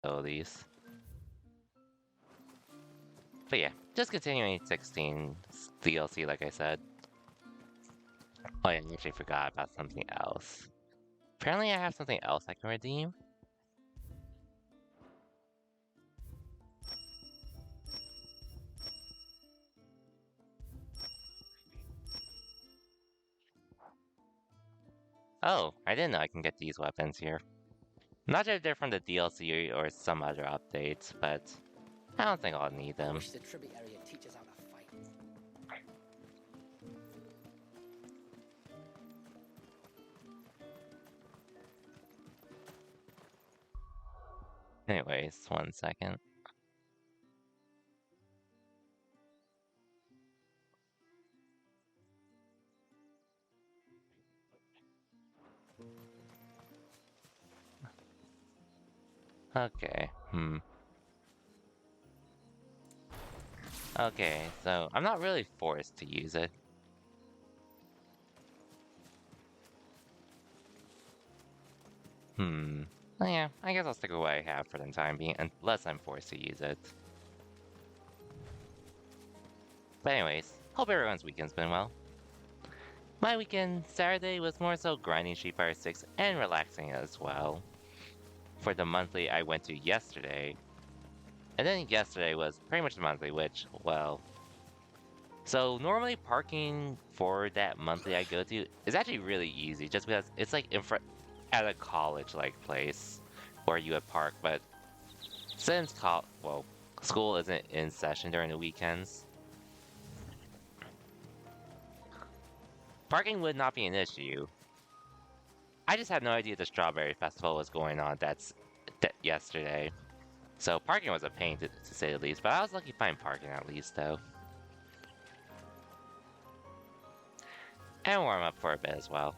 abilities. But yeah, just continuing 16 DLC, like I said. Oh yeah, I actually forgot about something else. Apparently, I have something else I can redeem. Oh, I didn't know I can get these weapons here. Not sure if they're from the DLC or some other updates, but I don't think I'll need I them. wish the tributary would teach us how to fight. Anyways, one second. Okay, Okay, so I'm not really forced to use it. Well, yeah, I guess I'll stick with what I have for the time being, unless I'm forced to use it. But anyways, hope everyone's weekend's been well. My weekend Saturday was more so grinding Street Fighter 6 and relaxing as well. For the monthly I went to yesterday, and then yesterday was pretty much the monthly, which, well... So normally parking for that monthly I go to is actually really easy, just because it's like in front at a college-like place where you would park, but since school isn't in session during the weekends, parking would not be an issue. I just had no idea the Strawberry Festival was going on that yesterday. So parking was a pain to say the least, but I was lucky to find parking at least though. And warm up for a bit as well.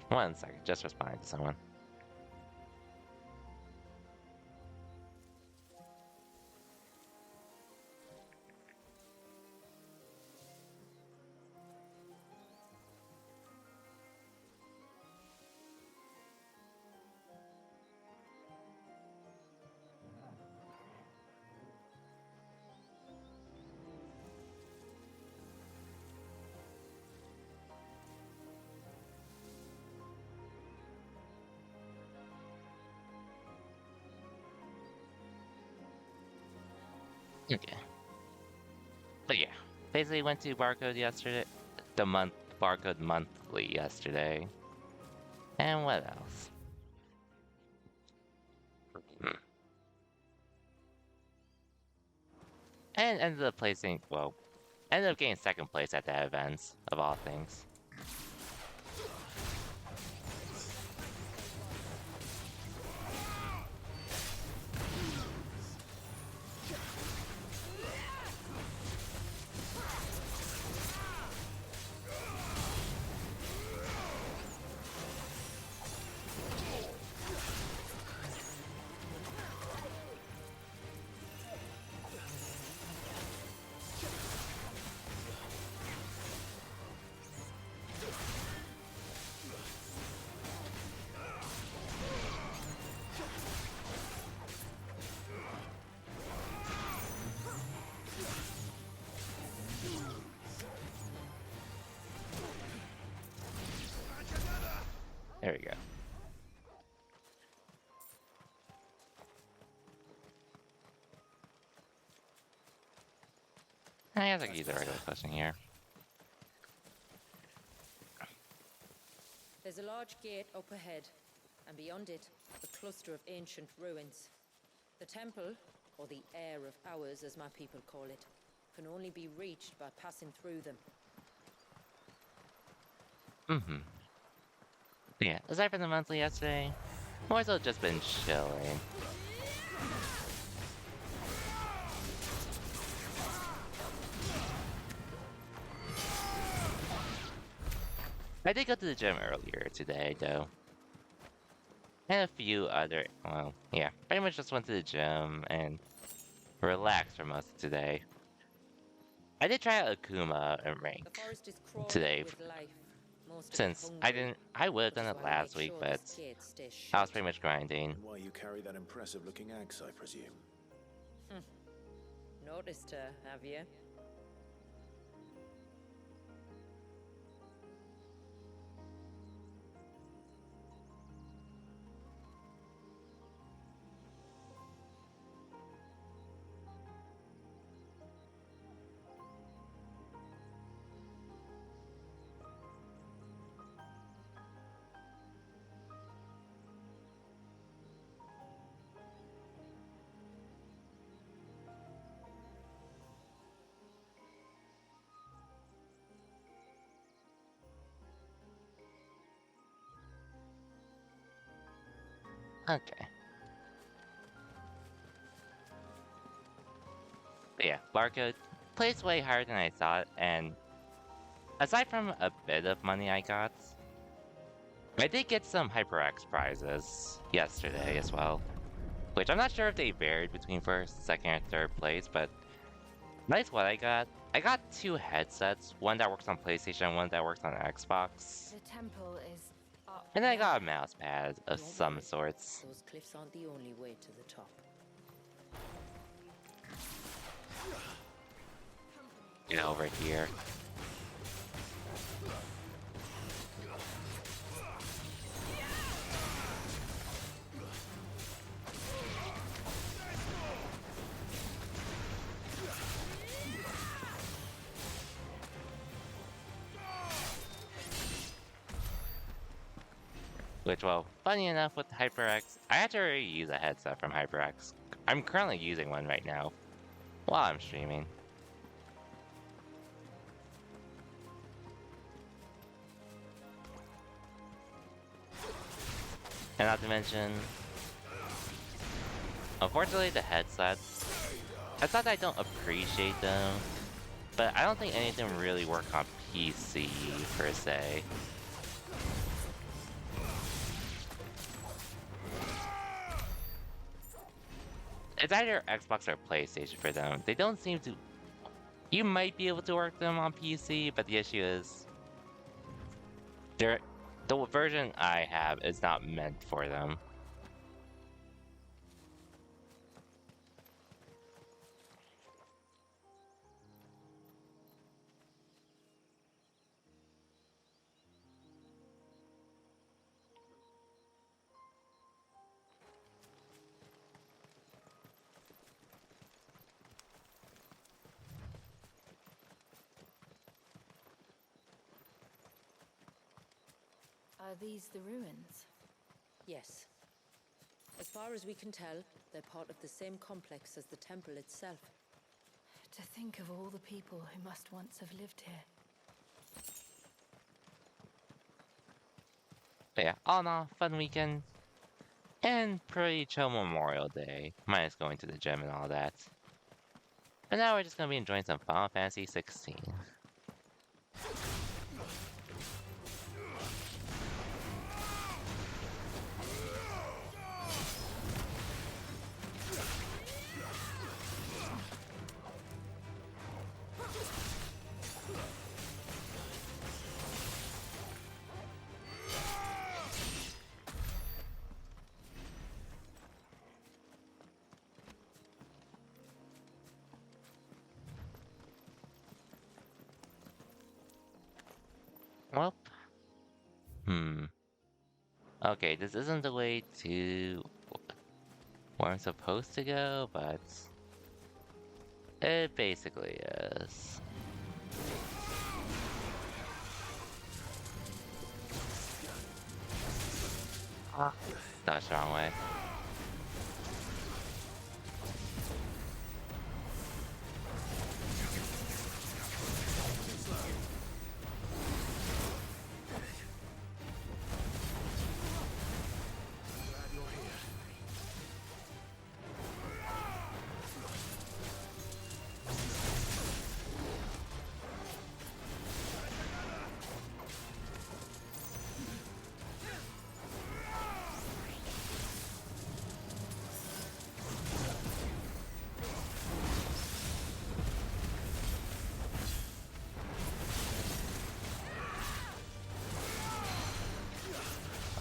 One second, just responding to someone. Okay. But yeah, basically went to Barcode yesterday, Barcode monthly yesterday. And what else? And ended up getting second place at the events, of all things. There we go. I guess I could use a regular question here. There's a large gate up ahead, and beyond it, a cluster of ancient ruins. The temple, or the Heir of Hours as my people call it, can only be reached by passing through them. Yeah, aside from the monthly yesterday, more so just been chilling. I did go to the gym earlier today, though. And a few other, well, yeah, pretty much just went to the gym and relax for most of today. I did try out Akuma and The rank forest is crawling today, with life. Most of it since hungry, I would have which done is it why we last make week, sure but this gate stays I was shut. pretty much grinding. And why you carry that impressive looking axe, I presume. Noticed her, have you? Okay. But yeah, Barcode plays way higher than I thought, and aside from a bit of money I got, I did get some HyperX prizes yesterday as well. Which I'm not sure if they varied between first, second, or third place, but nice what I got. I got 2 headsets, one that works on PlayStation, one that works on Xbox. The temple is up And I got a there. mouse pad of Don't some worry. sorts. Those cliffs aren't the only way to the top. Get over here. Which, well, funny enough with HyperX, I had to already use a headset from HyperX. I'm currently using one right now while I'm streaming. And not to mention, unfortunately the headsets, it's not that I don't appreciate them, but I don't think any of them really work on PC per se. It's either Xbox or PlayStation for them. They don't seem to... You might be able to work them on PC, but the issue is... The version I have is not meant for them. Are these the ruins? Yes. As far as we can tell, they're part of the same complex as the temple itself. To think of all the people who must once have lived here. But yeah, all in all, fun weekend. And pretty chill Memorial Day. Minus going to the gym and all that. But now we're just gonna be enjoying some Final Fantasy 16. Well, okay, this isn't the way to where I'm supposed to go, but it basically is. That's the wrong way.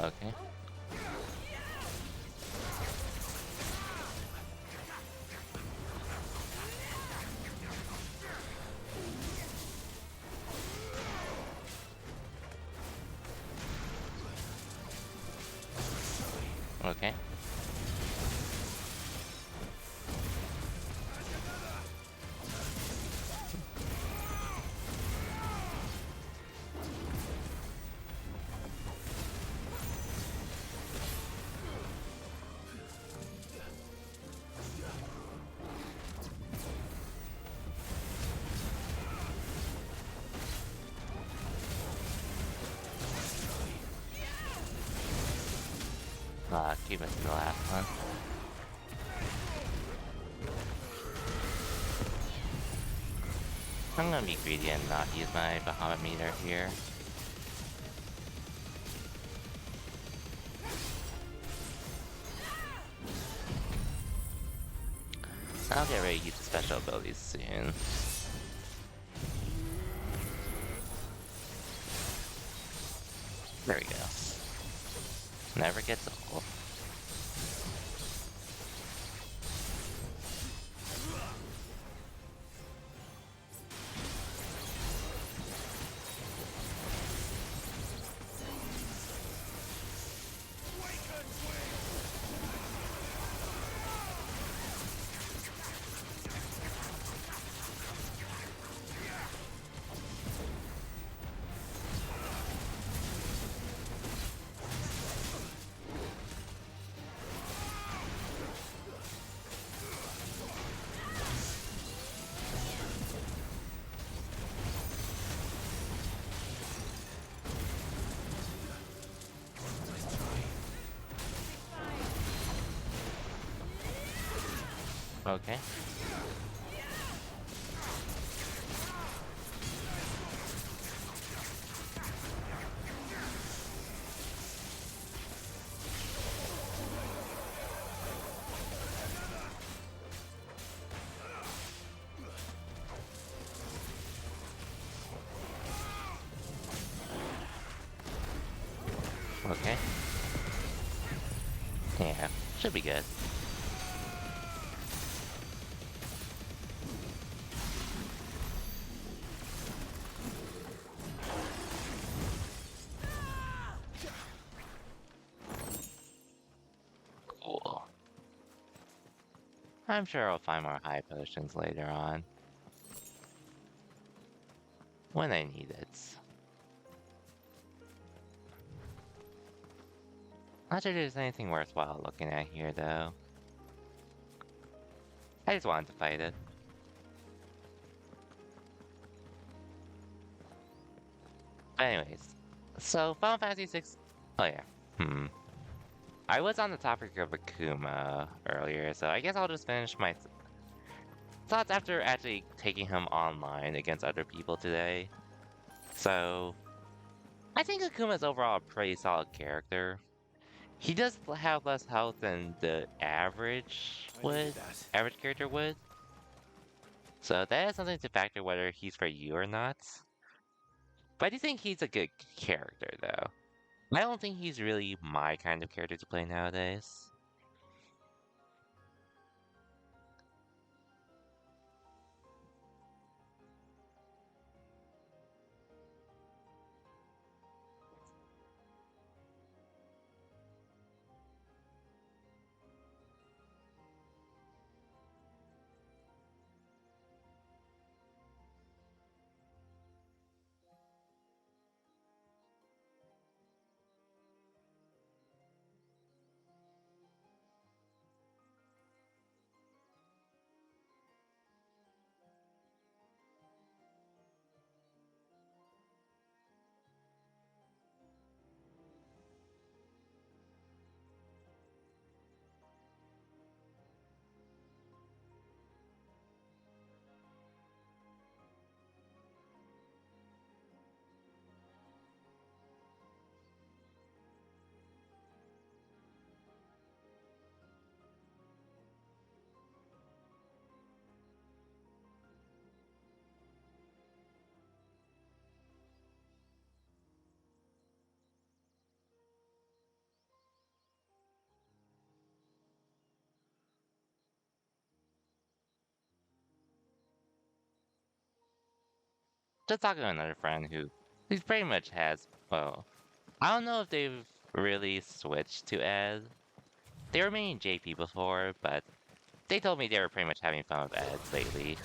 Okay. Okay. Keep missing the last one. I'm gonna be greedy and not use my Bahamut meter here. I'll get ready to use the special abilities soon. There we go. Never gets old. Okay. Okay. Yeah, should be good. Cool. I'm sure I'll find more high potions later on. When I need it. Not sure there's anything worthwhile looking at here, though. I just wanted to fight it. But anyways, so Final Fantasy VI. Oh yeah. I was on the topic of Akuma earlier, so I guess I'll just finish my thoughts after actually taking him online against other people today. So, I think Akuma's overall a pretty solid character. He does have less health than the average character would. So that is something to factor whether he's for you or not. But I do think he's a good character, though. I don't think he's really my kind of character to play nowadays. just talking to another friend who pretty much has, well, I don't know if they've really switched to Ed. They were mainly JP before, but they told me they were pretty much having fun with Ed lately.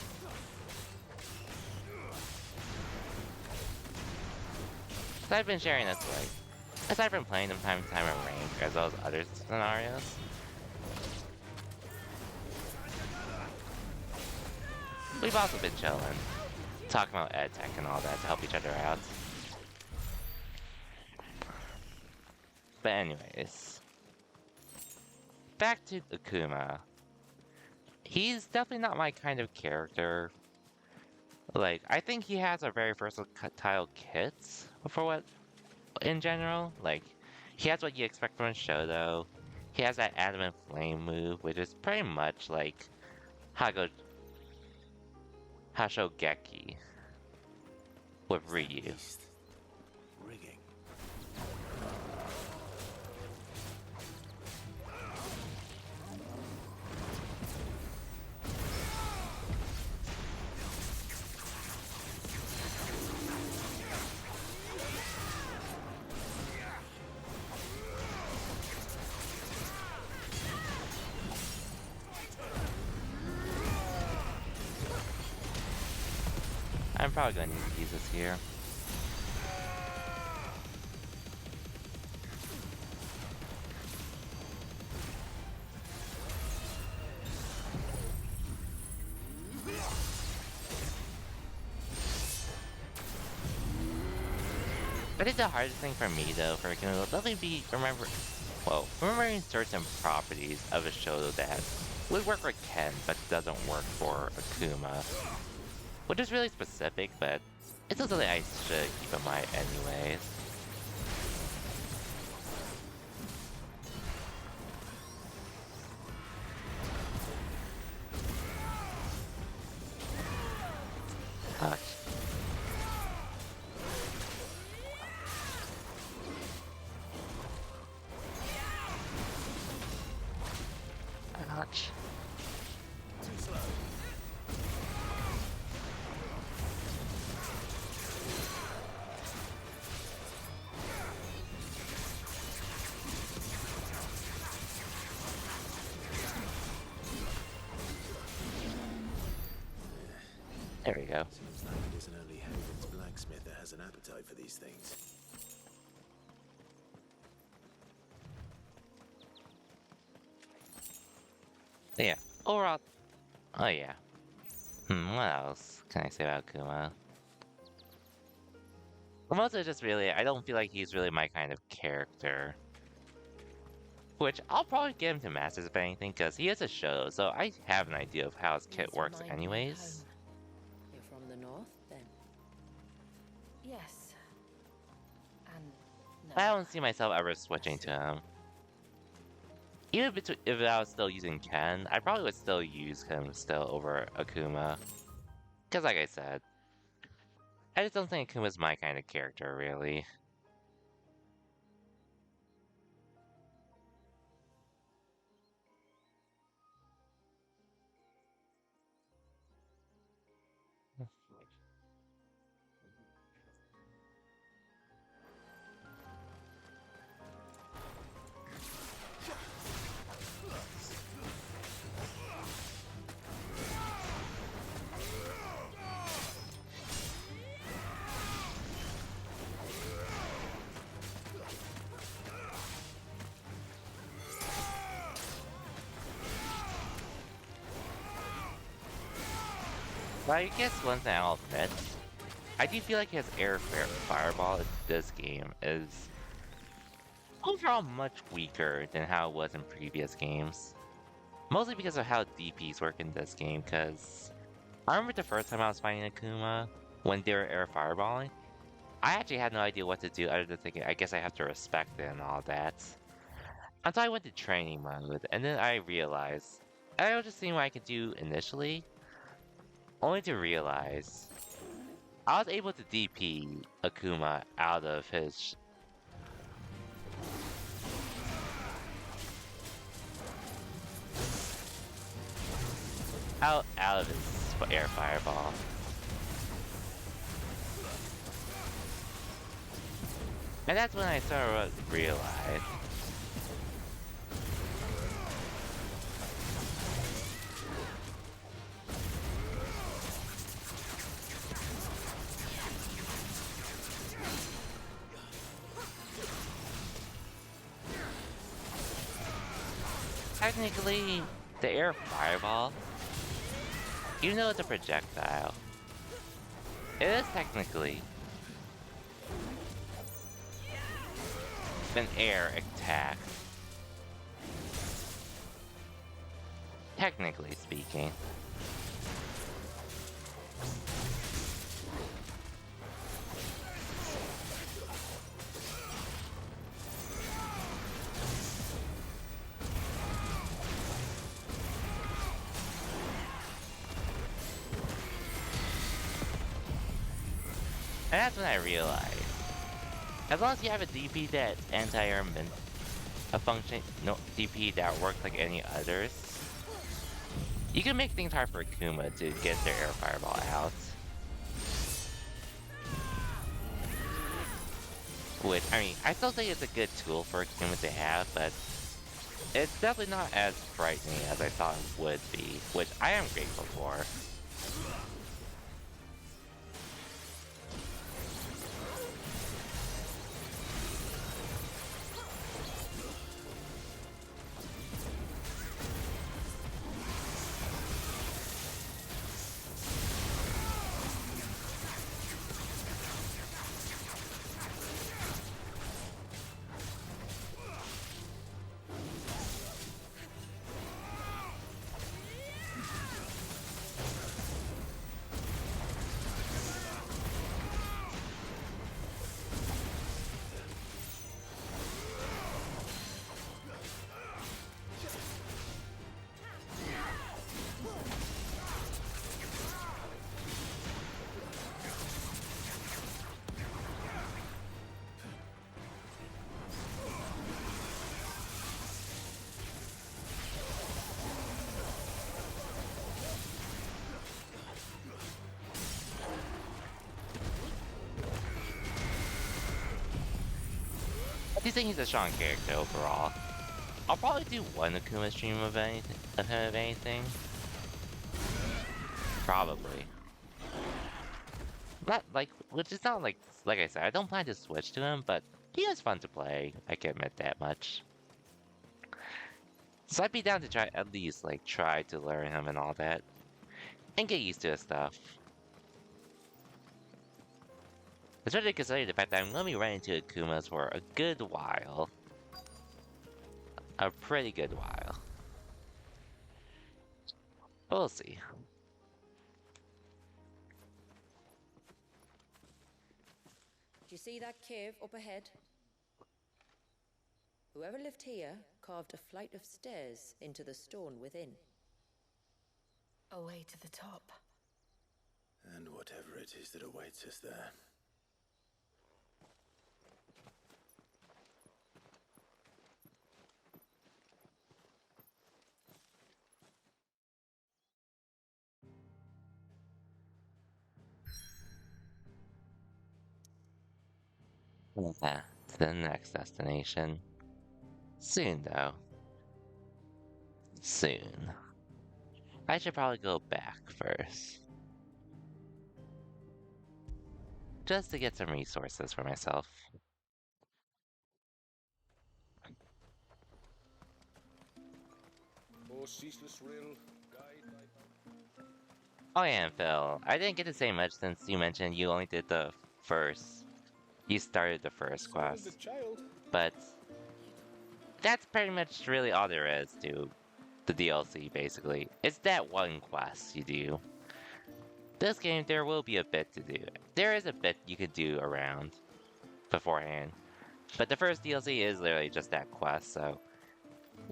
So I've been sharing this way, aside from playing them time to time in rank, as well as other scenarios. We've also been chilling, talking about ed tech and all that to help each other out. But anyways, back to Akuma. He's definitely not my kind of character. Like, I think he has a very versatile kit for what, in general. Like, he has what you expect from a Shoto. He has that Adamant Flame move, which is pretty much like Hashogeki with Ryu. Rigging. I'm probably gonna need to use this here. I think the hardest thing for me though, for Akuma, will definitely be remembering certain properties of a Shoto that would work for Ken, but doesn't work for Akuma. Which is really specific, but it's still something I should keep in mind anyways. Ouch. Ouch. There we go. Seems like it isn't only Haven's blacksmith that has an appetite for these things. Yeah. Overall, oh yeah. What else can I say about Akuma? Well, mostly just really, I don't feel like he's really my kind of character. Which, I'll probably get him to Masters if anything, because he is a Shoto, so I have an idea of how his kit These works remind me of anyways. home. You're from the north, then? Yes. And no. I don't see myself ever switching to him. Even if I was still using Ken, I probably would still use him still over Akuma. Because like I said, I just don't think Akuma's my kind of character, really. But I guess one thing I'll admit, I do feel like his Fireball in this game is overall much weaker than how it was in previous games. Mostly because of how DPs work in this game, because I remember the first time I was fighting Akuma, when they were air fireballing, I actually had no idea what to do other than thinking, I guess I have to respect it and all that. Until I went to training mode, and then I realized, I was just seeing what I could do initially, only to realize I was able to DP Akuma out of his out of his air fireball. And that's when I sort of realized. Technically, the air fireball, even though it's a projectile, it is technically an air attack. Technically speaking. And that's when I realized, as long as you have a DP that's anti-air and a function, no DP that works like any others, you can make things hard for Akuma to get their air fireball out. Which, I mean, I still think it's a good tool for Akuma to have, but it's definitely not as frightening as I thought it would be, which I am grateful for. I do think he's a strong character overall. I'll probably do one Akuma stream of him of anything. Probably. Not like, which is not like I said, I don't plan to switch to him, but he is fun to play. I can admit that much. So I'd be down to try at least like try to learn him and all that, and get used to his stuff. Especially considering the fact that I'm going to be running into Akumas for a good while. A pretty good while. We'll see. Do you see that cave up ahead? Whoever lived here carved a flight of stairs into the stone within. A way to the top. And whatever it is that awaits us there. Yeah, to the next destination. Soon, though. Soon. I should probably go back first. Just to get some resources for myself. Oh yeah, and Phil, I didn't get to say much since you mentioned you only did the first. You started the first quest. But that's pretty much really all there is to the DLC, basically. It's that one quest you do. This game, there will be a bit to do. There is a bit you could do around beforehand. But the first DLC is literally just that quest, so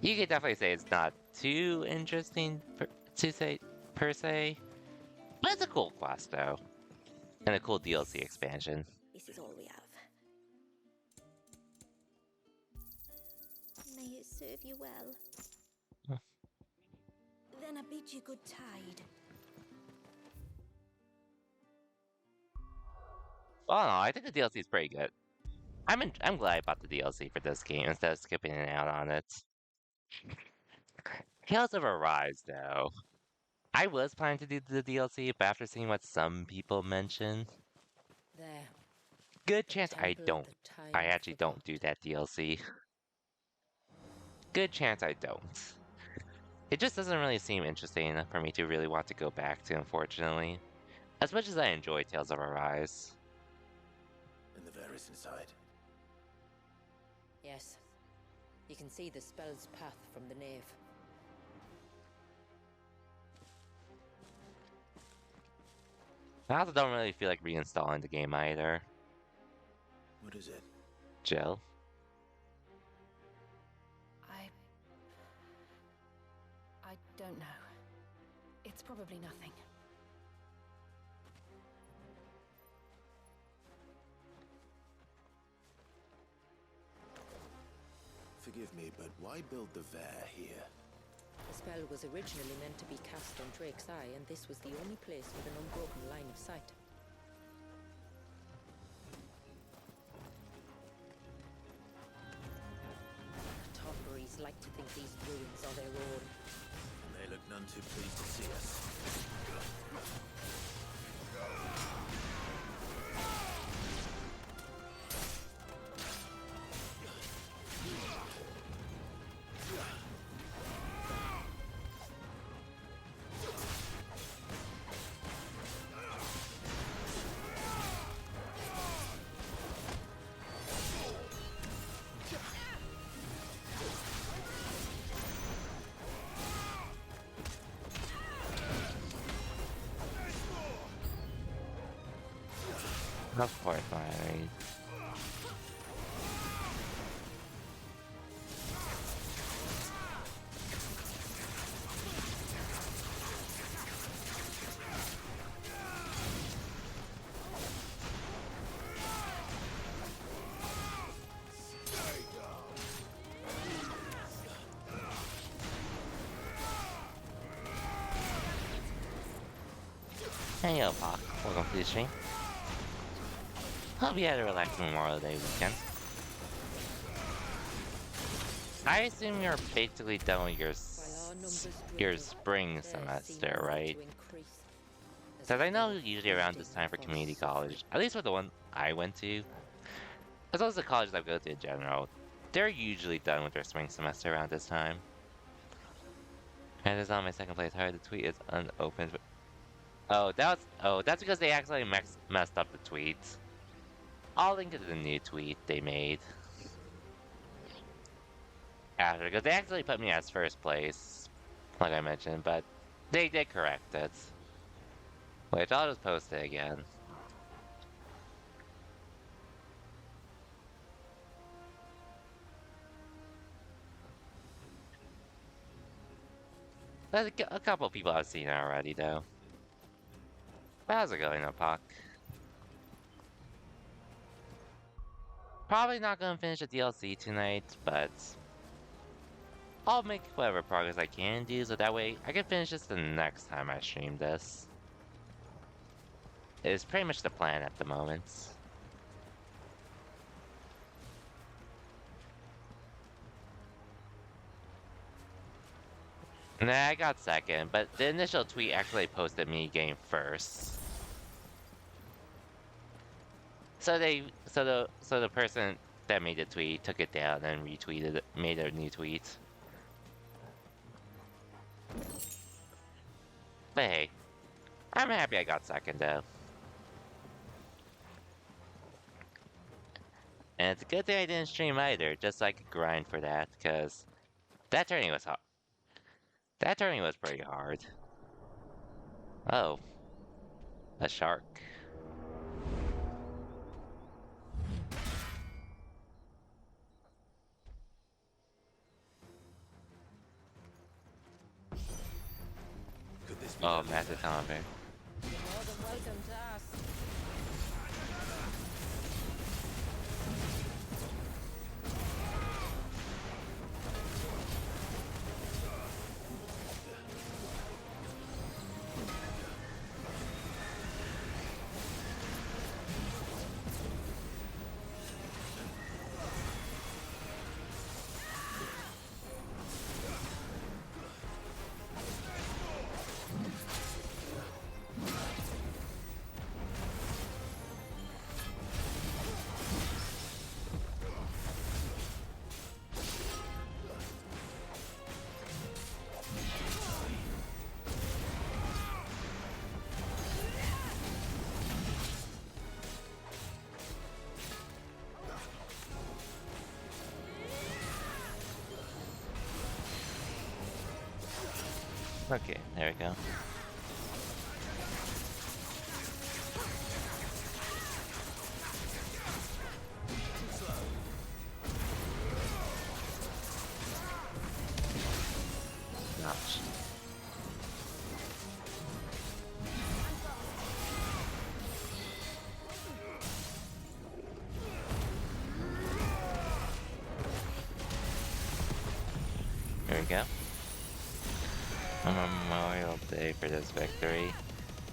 you could definitely say it's not too interesting to say per se. But it's a cool quest, though. And a cool DLC expansion. This is all we have. May it serve you well. Then I bid you good tide. Oh no, I think the DLC is pretty good. I'm glad I bought the DLC for this game instead of skipping out on it. Tales of Arise, though. I was planning to do the DLC, but after seeing what some people mentioned, There. good The chance I temple of don't. the time I actually don't do forgot. that DLC. Good chance I don't. It just doesn't really seem interesting enough for me to really want to go back to, unfortunately. As much as I enjoy Tales of Arise. And the Varys inside. Yes. You can see the spell's path from the nave. I also don't really feel like reinstalling the game either. What is it? Jill? I don't know. It's probably nothing. Forgive me, but why build the Vair here? The spell was originally meant to be cast on Drake's Eye, and this was the only place with an unbroken line of sight. The Targaryens like to think these ruins are their own. And they look none too pleased to see us. Of course, I... Hey yo, Bach. Welcome to the stream. Hope you had a relaxing Memorial Day weekend. I assume you're basically done with your spring semester, right? Because I know usually around this time for community college, at least for the one I went to, as well as the colleges I go to in general, they're usually done with their spring semester around this time. And it's on my second place. How the tweet is unopened. Oh, that's because they accidentally messed up the tweets. I'll link to the new tweet they made after, because they actually put me as first place, like I mentioned, but they did correct it. Which I'll just post it again. There's a couple people I've seen already, though. How's it going, Opak? Probably not gonna finish the DLC tonight, but I'll make whatever progress I can do, so that way I can finish this the next time I stream this. It's pretty much the plan at the moment. Nah, I got second, but the initial tweet actually posted me getting first. So the person that made the tweet took it down and retweeted it, made a new tweet. But hey, I'm happy I got second though. And it's a good thing I didn't stream either, just so I could grind for that, because that turning was hard. That turning was pretty hard. Oh. A shark. Could this be Oh, the massive Vair? zombie. You're more than welcome to ask. Okay, there we go. Ouch. There we go. A Memorial Day for this victory.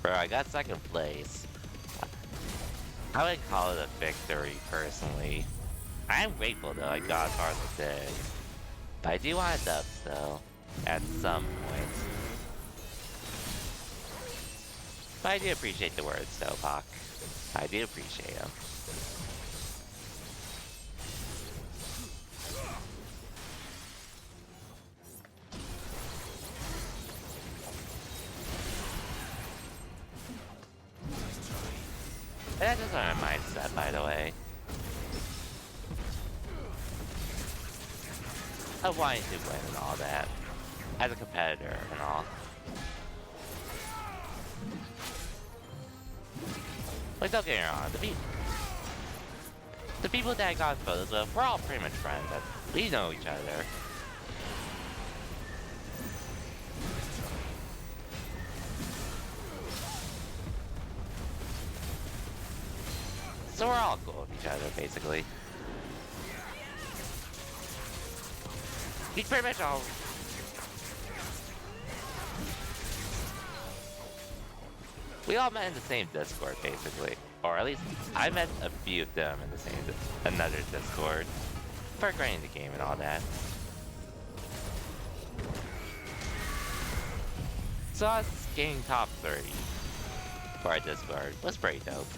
Bro, I got second place. I would call it a victory, personally. I'm grateful though I got part of the day. But I do want a dub still, at some point. But I do appreciate the words though, Hawk. I do appreciate them. That doesn't my mindset, by the way. Of wanting to win and all that. As a competitor and all. Like, don't get me wrong, the people that I got photos with, we're all pretty much friends. We know each other. So we're all cool with each other, basically. We pretty much all... We all met in the same Discord, basically. Or at least, I met a few of them in the same... another Discord. For grinding the game and all that. So us getting top 30 for our Discord was pretty dope.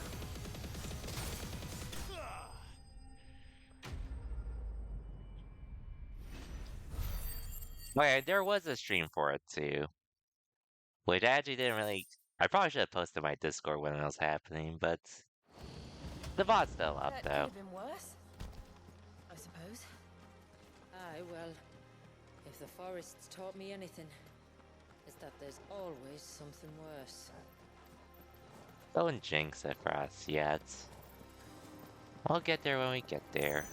Okay, there was a stream for it too. Which I actually didn't really... I probably should have posted my Discord when it was happening, but... The VOD's still up, That though. could have been worse, I suppose. Aye, well, if the forest's taught me anything, it's that there's always something worse. Don't jinx it for us yet. We'll get there when we get there.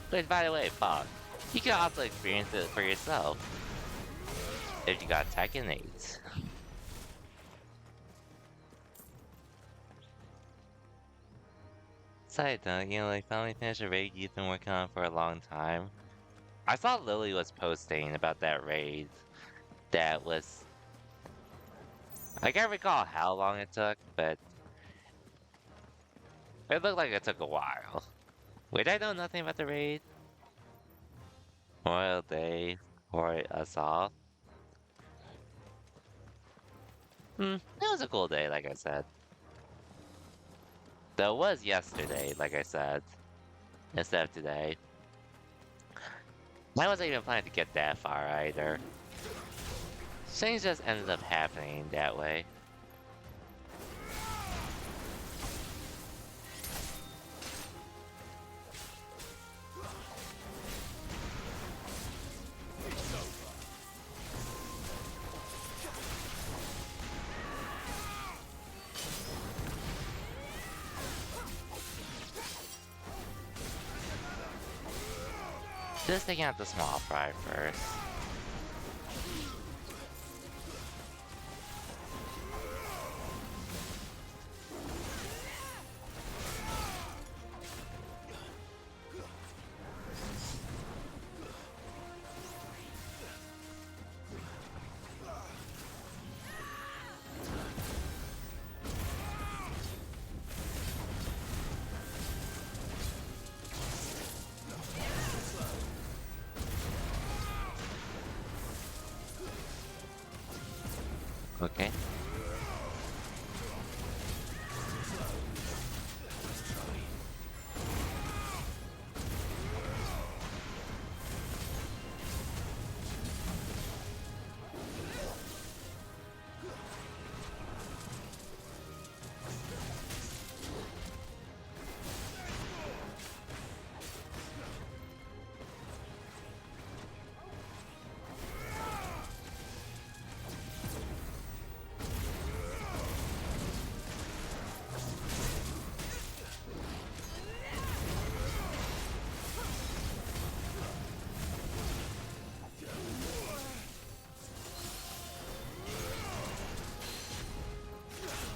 But by the way, Bob, you can also experience it for yourself. If you got Tekken 8. Side note, you know, like finally finished a raid you've been working on for a long time. I saw Lily was posting about that raid that was... I can't recall how long it took, but... It looked like it took a while. Wait, I know nothing about the raid. Memorial Day for us all. It was a cool day, like I said. Though it was yesterday, like I said, instead of today. I wasn't even planning to get that far either. Things just ended up happening that way. Just taking out the small fry first. Okay.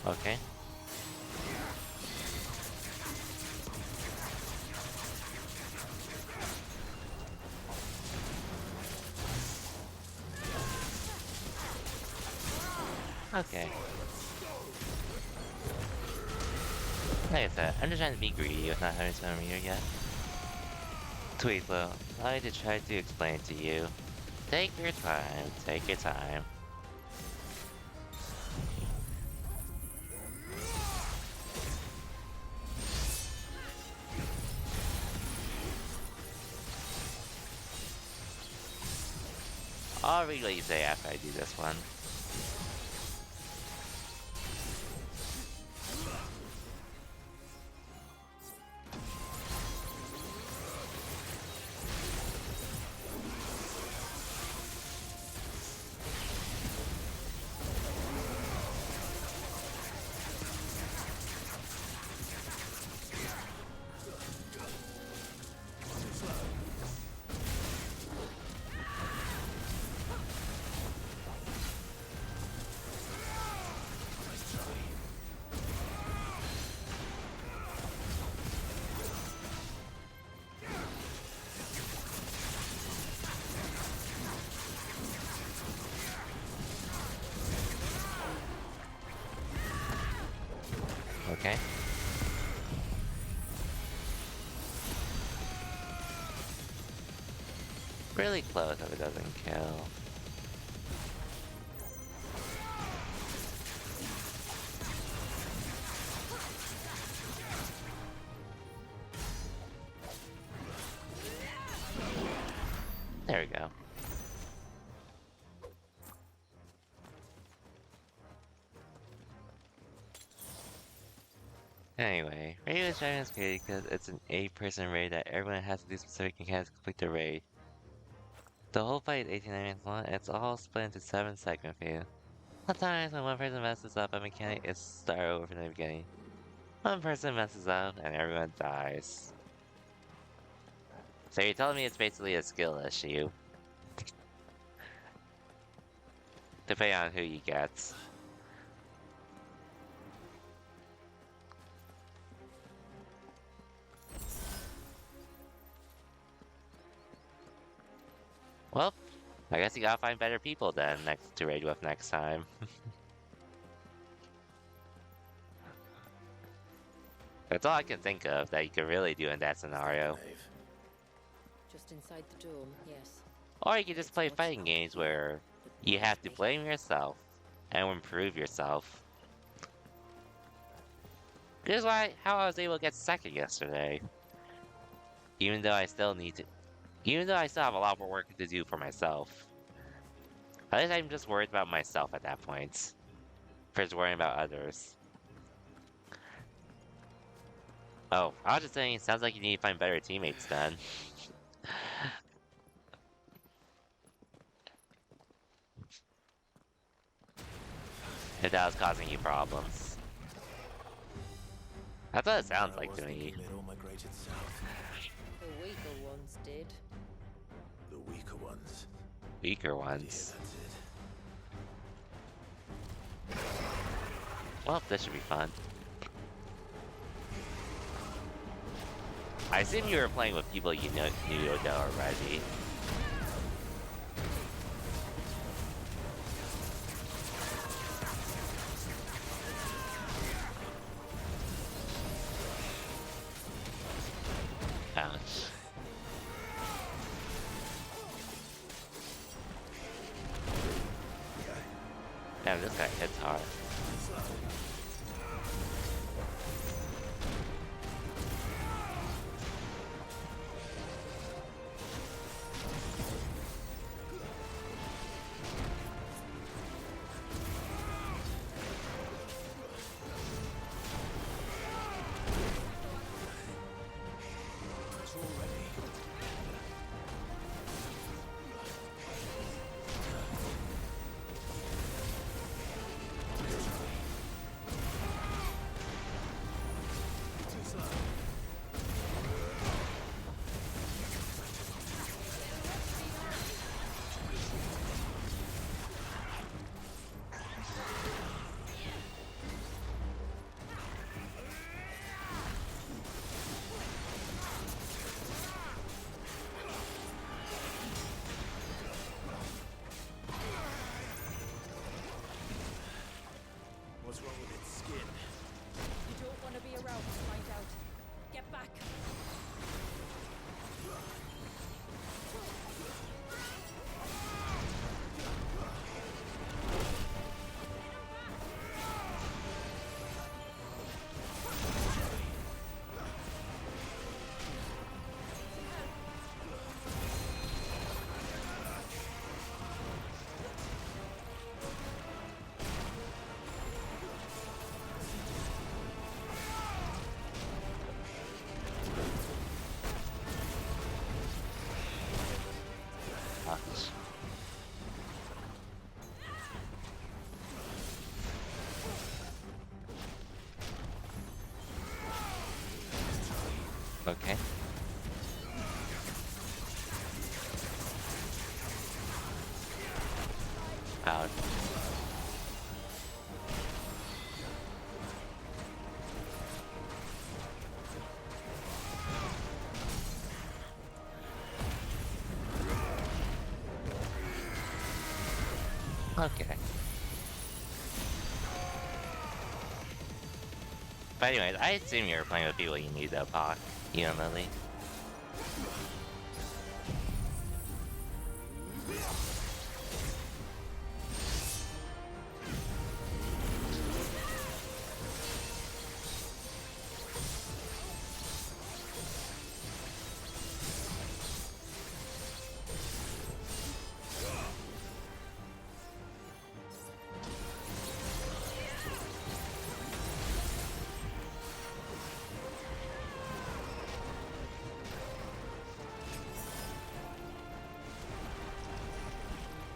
Okay. Okay. Like I said, I'm just trying to be greedy with not having some meter yet. Tweezlo, I need to try to explain to you. Take your time, take your time. I'll read what you say after I do this one. Okay. Really close if it doesn't kill. There we go. Anyway, raid with Dragon is great because it's an 8-person raid that everyone has to do specific mechanics to complete the raid. The whole fight is 18 minutes long, and it's all split into 7 segments for you. Sometimes when one person messes up a mechanic, it's start over from the beginning. One person messes up, and everyone dies. So you're telling me it's basically a skill issue? Depending on who you get. Well, I guess you gotta find better people then to raid with next time. That's all I can think of that you could really do in that scenario. Just inside the dome, yes. Or you could just play fighting games where you have to blame yourself and improve yourself. Here's how I was able to get second yesterday. Even though I still have a lot more work to do for myself. At least I'm just worried about myself at that point. Versus worrying about others. Oh, I was just saying, it sounds like you need to find better teammates then. If that was causing you problems. That's what it sounds like to me. All migrated south. The weaker ones did. ones. Weaker Yeah, ones. that's it. Well, this should be fun. I assume you were playing with people you know already. Ouch. Damn, this guy hits hard. What's wrong with its skin? You don't want to be around to find out. Get back. Ouch. Okay. Ouch. Okay. But anyways, I assume you're playing with people you need to talk, you and Lily.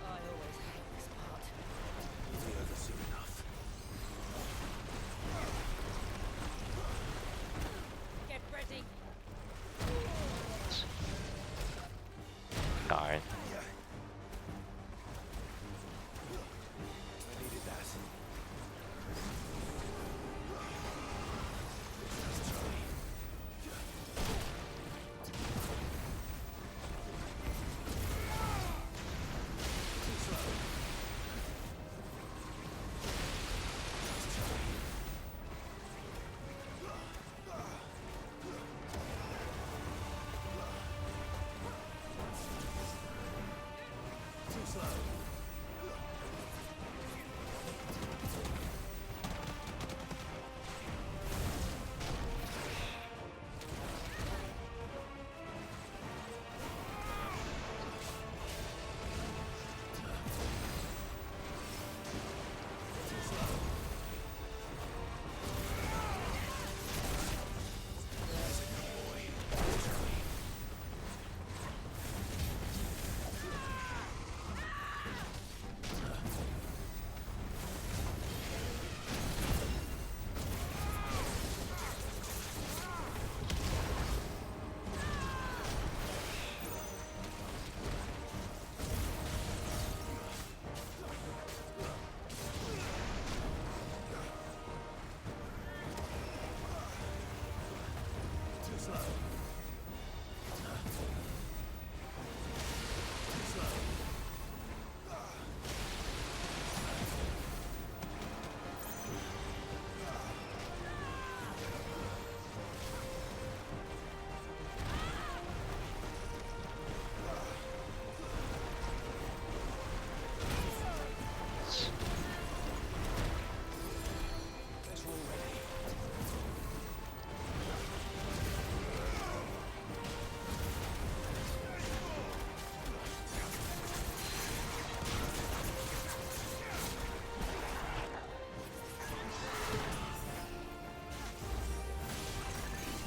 I always hate this part. We ever seen enough? Get ready. Darn. I needed that.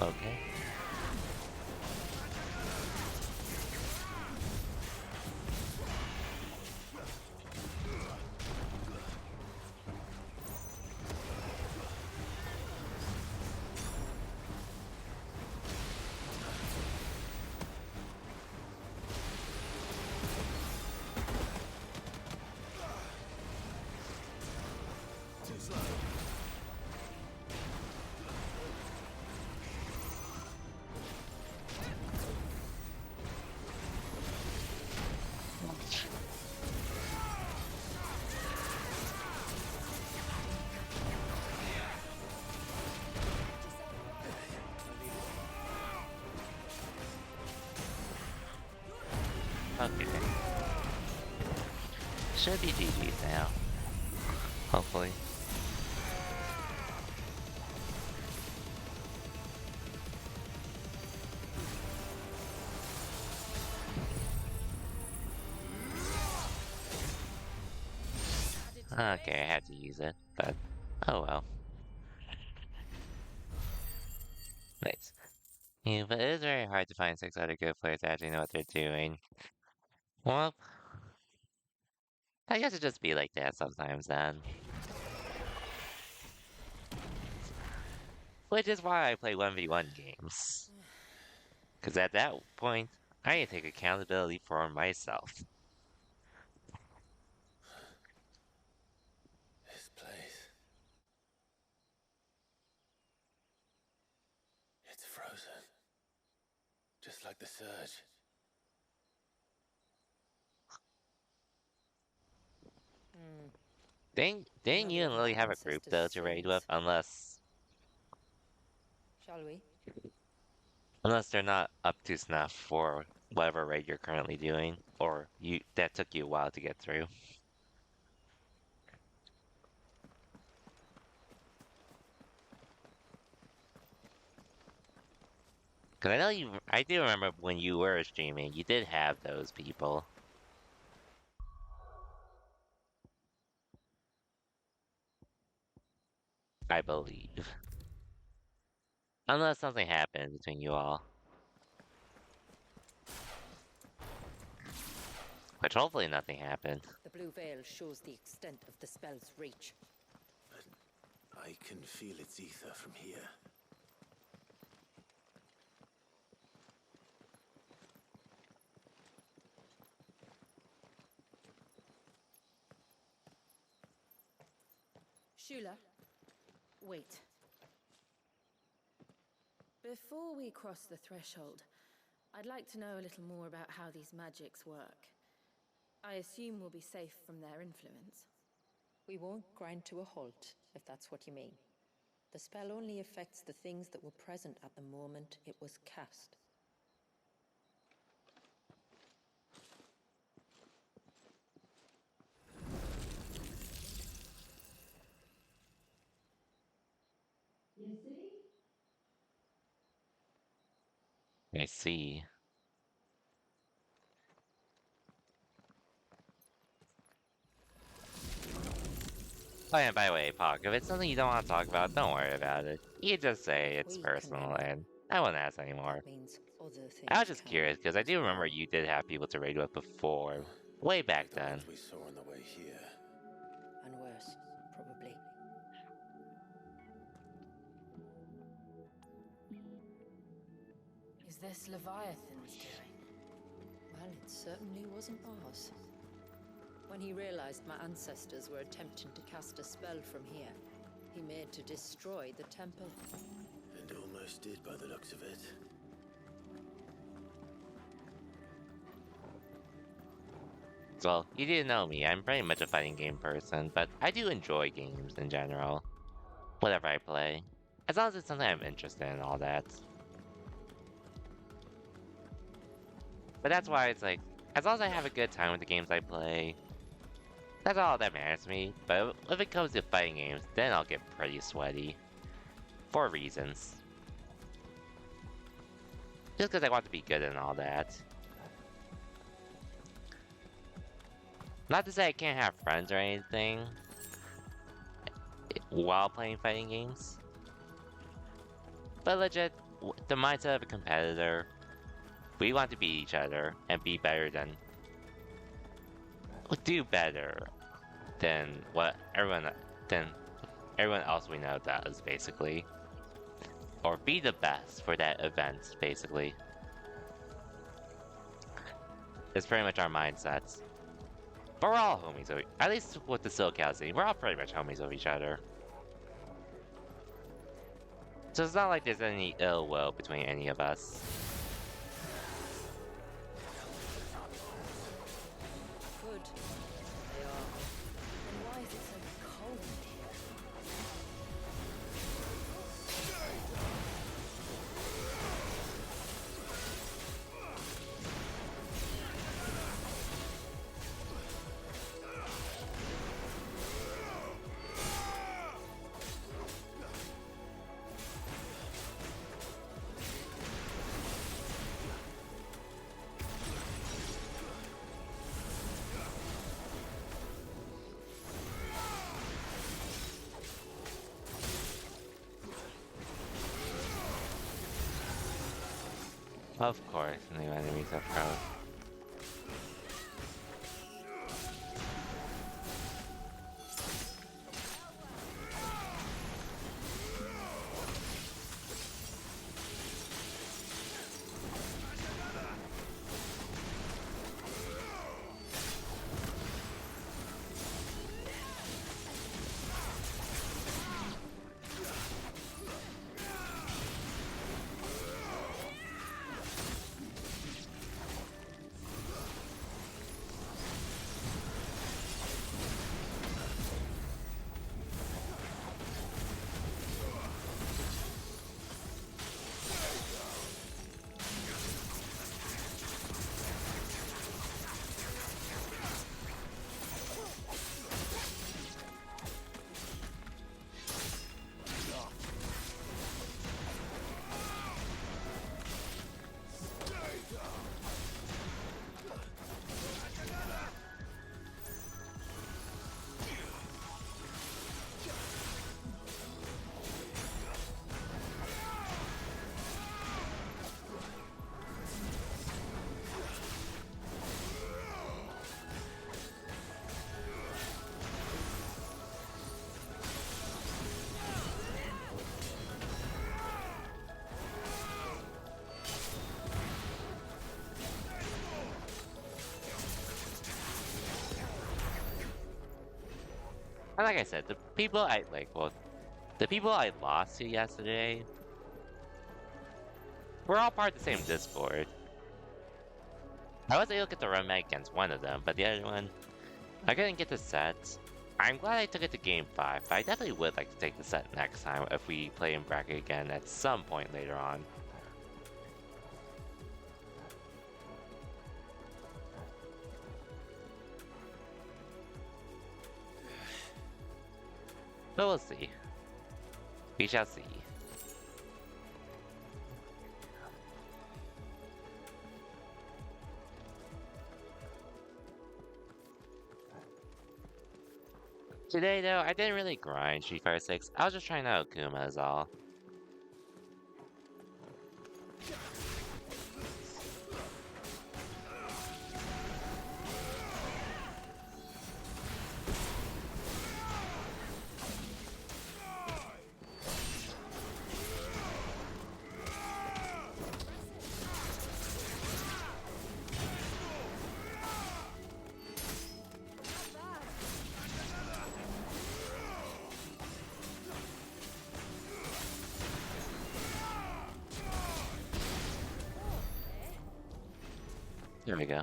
Okay. Okay. Should be GG's now. Hopefully. Okay, I had to use it, but oh well. Nice. Yeah, but it is very hard to find 6 other good players that actually know what they're doing. Well, I guess it just be like that sometimes then. Which is why I play 1v1 games. Because at that point, I need to take accountability for myself. This place. It's frozen. Just like the surge. Didn't you and Another Lily have a ancestor's group though to raid sins. with? Shall we? Unless they're not up to snuff for whatever raid you're currently doing, or that took you a while to get through. Cause I know I do remember when you were streaming, you did have those people. I believe. Unless something happened between you all. Which hopefully nothing happened. The blue veil shows the extent of the spell's reach. I can feel its ether from here. Shula, wait. Before we cross the threshold, I'd like to know a little more about how these magics work. I assume we'll be safe from their influence. We won't grind to a halt, if that's what you mean. The spell only affects the things that were present at the moment it was cast. I see. Oh yeah, by the way, Puck, if it's something you don't want to talk about, don't worry about it. You just say it's We can personal, remember. and I won't ask anymore. That means other things I was just can curious, because I do as well. remember you did have people to raid with before. Way back The then. ones we saw on the way here. And worse, probably. Is this Leviathan's doing? Well, it certainly wasn't ours. When he realized my ancestors were attempting to cast a spell from here, he made to destroy the temple. And almost did by the looks of it. Well, you didn't know me, I'm pretty much a fighting game person, but I do enjoy games in general. Whatever I play. As long as it's something I'm interested in and all that. But that's why it's like, as long as I have a good time with the games I play, that's all that matters to me. But if it comes to fighting games, then I'll get pretty sweaty. For reasons. Just because I want to be good and all that. Not to say I can't have friends or anything while playing fighting games. But legit, the mindset of a competitor. We want to beat each other and be better than, do better than what everyone else we know does, basically, or be the best for that event, basically. It's pretty much our mindsets. But we're all homies, at least with the SoCal scene, we're all pretty much homies of each other. So it's not like there's any ill will between any of us. Good. They are. Then why is it so cold here? Of course, new enemies approach. And like I said, the people I lost to yesterday, we're all part of the same Discord. I was able to get the run back against one of them, but the other one, I couldn't get the set. I'm glad I took it to game 5, but I definitely would like to take the set next time if we play in bracket again at some point later on. But we'll see. We shall see. Today though, I didn't really grind Street Fighter 6. I was just trying out Akuma is all. There we go.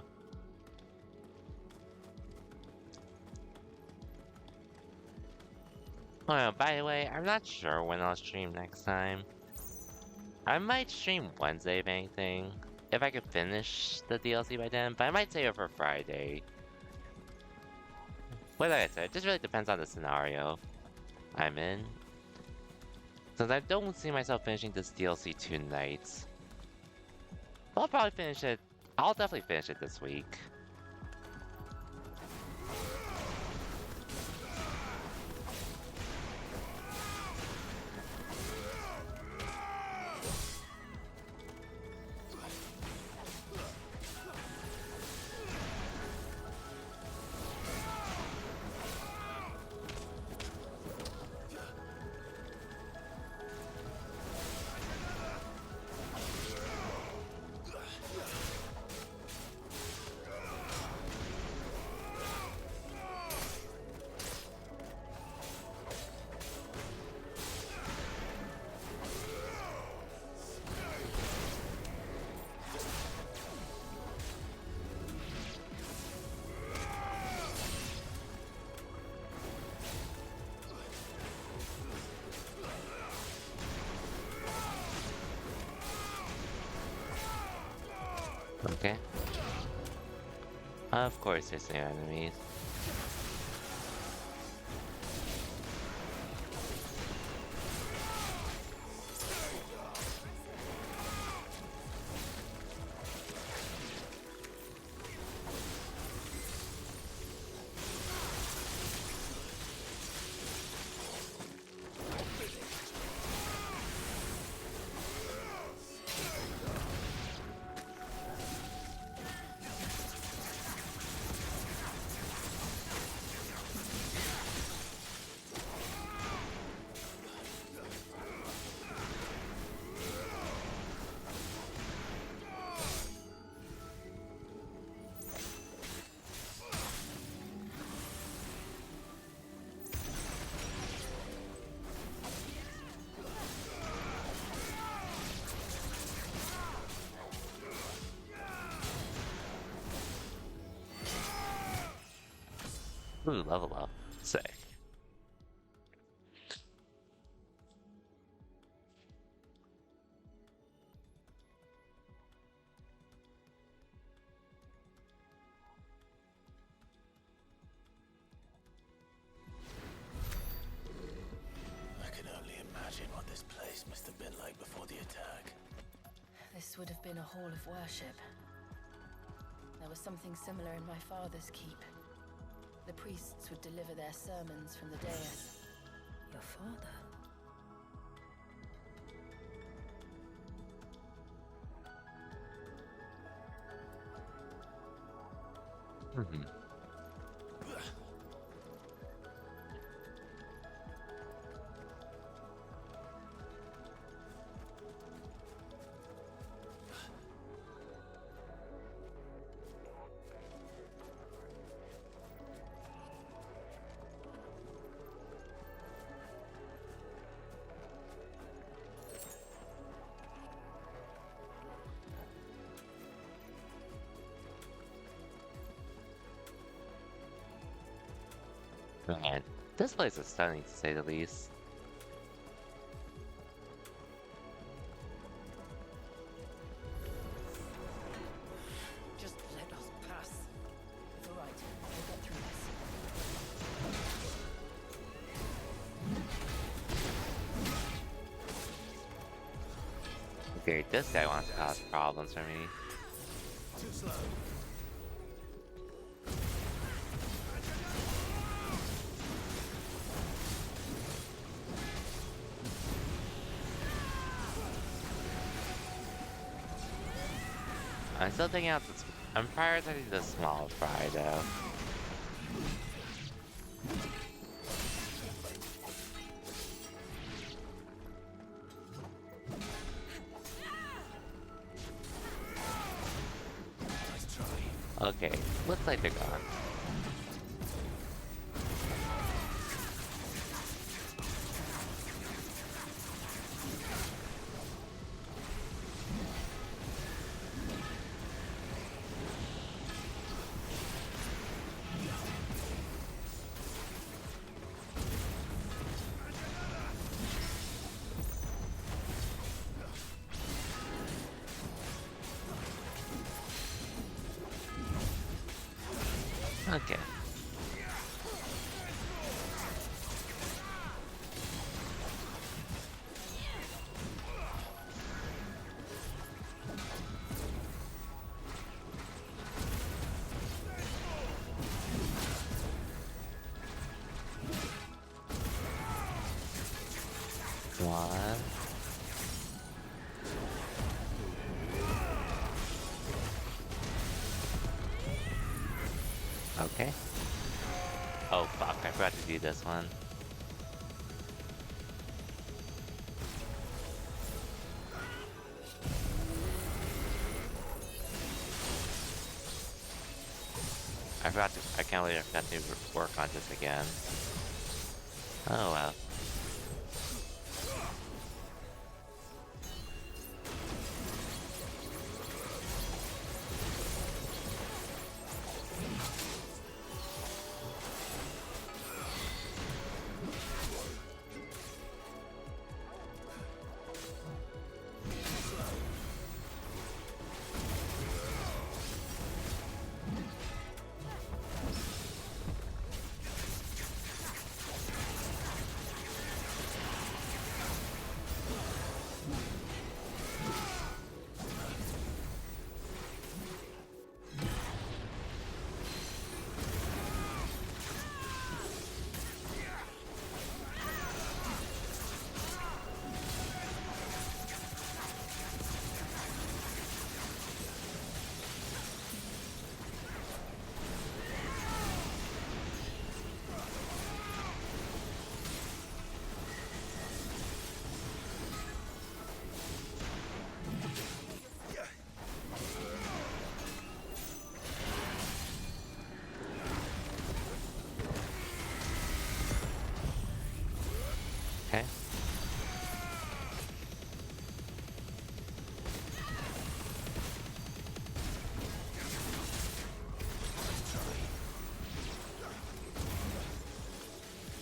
Oh, no, by the way, I'm not sure when I'll stream next time. I might stream Wednesday if anything, if I could finish the DLC by then, but I might save it for Friday. But like I said, it just really depends on the scenario I'm in. Since I don't see myself finishing this DLC tonight, I'll probably finish it. I'll definitely finish it this week. Okay. Of course there's new enemies. Ooh, level up. Sick. I can only imagine what this place must have been like before the attack. This would have been a hall of worship. There was something similar in my father's keep. The priests would deliver their sermons from the dais. Your father? Mm-hmm. Man, this place is stunning to say the least. Just let us pass. It's all right. We'll get through this. Okay, this guy wants to cause problems for me. Too slow. I'm still taking out this. I'm prioritizing the small fry though. Nice try. Okay, looks like they're gone. Okay. One. Okay. Oh fuck, I forgot to do this one. I can't believe I forgot to work on this again. Oh well.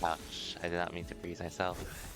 Ouch, I did not mean to freeze myself.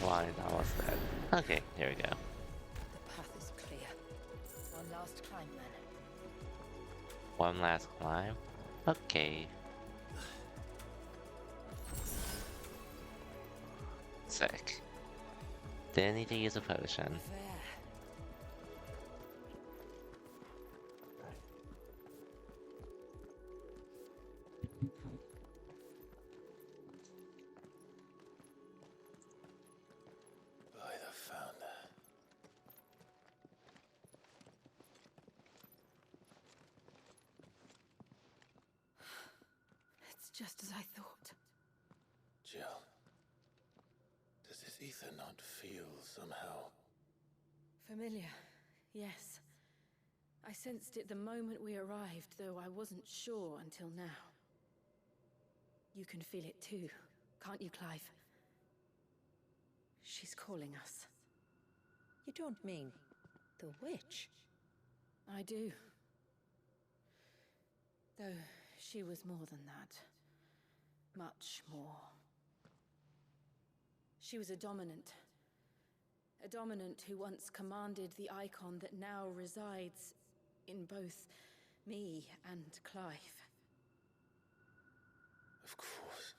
Why almost dead. Okay, here we go. The path is clear. One last climb then. One last climb. Okay. Sick. Didn't need to use a potion. There. By the founder. It's just as I thought. Jill. Does this ether not feel somehow? Familiar, yes. I sensed it the moment we arrived, though I wasn't sure until now. You can feel it too, can't you, Clive? She's calling us. You don't mean the witch? I do. Though she was more than that. Much more. She was a dominant. A dominant who once commanded the icon that now resides in both me and Clive. Of course.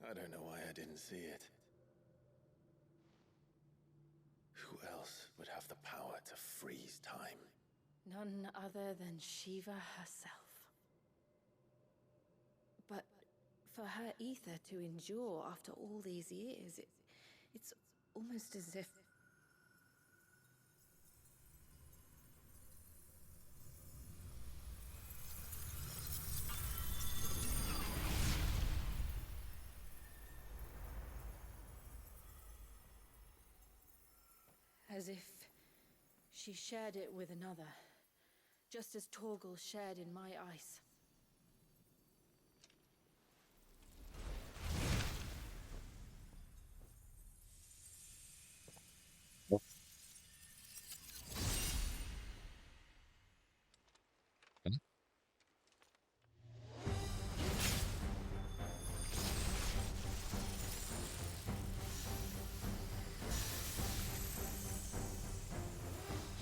I don't know why I didn't see it. Who else would have the power to freeze time? None other than Shiva herself. But for her ether to endure after all these years, it's almost as if... As if she shared it with another, just as Torgal shared in my ice.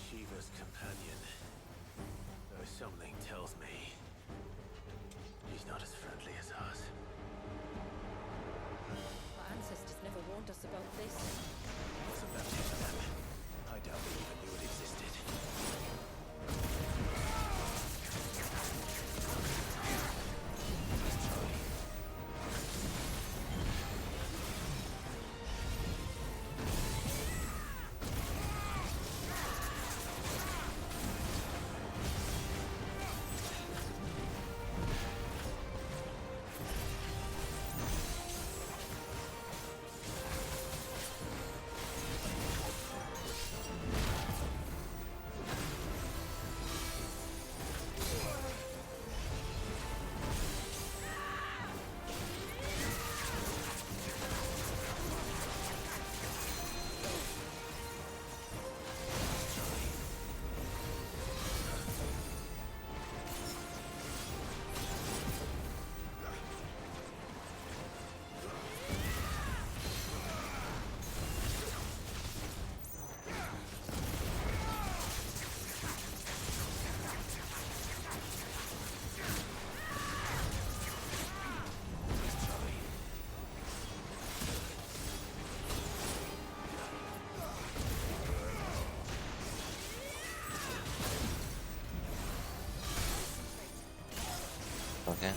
Shiva's companion. Though something tells me he's not as friendly as us. Our ancestors never warned us about this. What's about him then? I doubt they even knew it existed. Okay.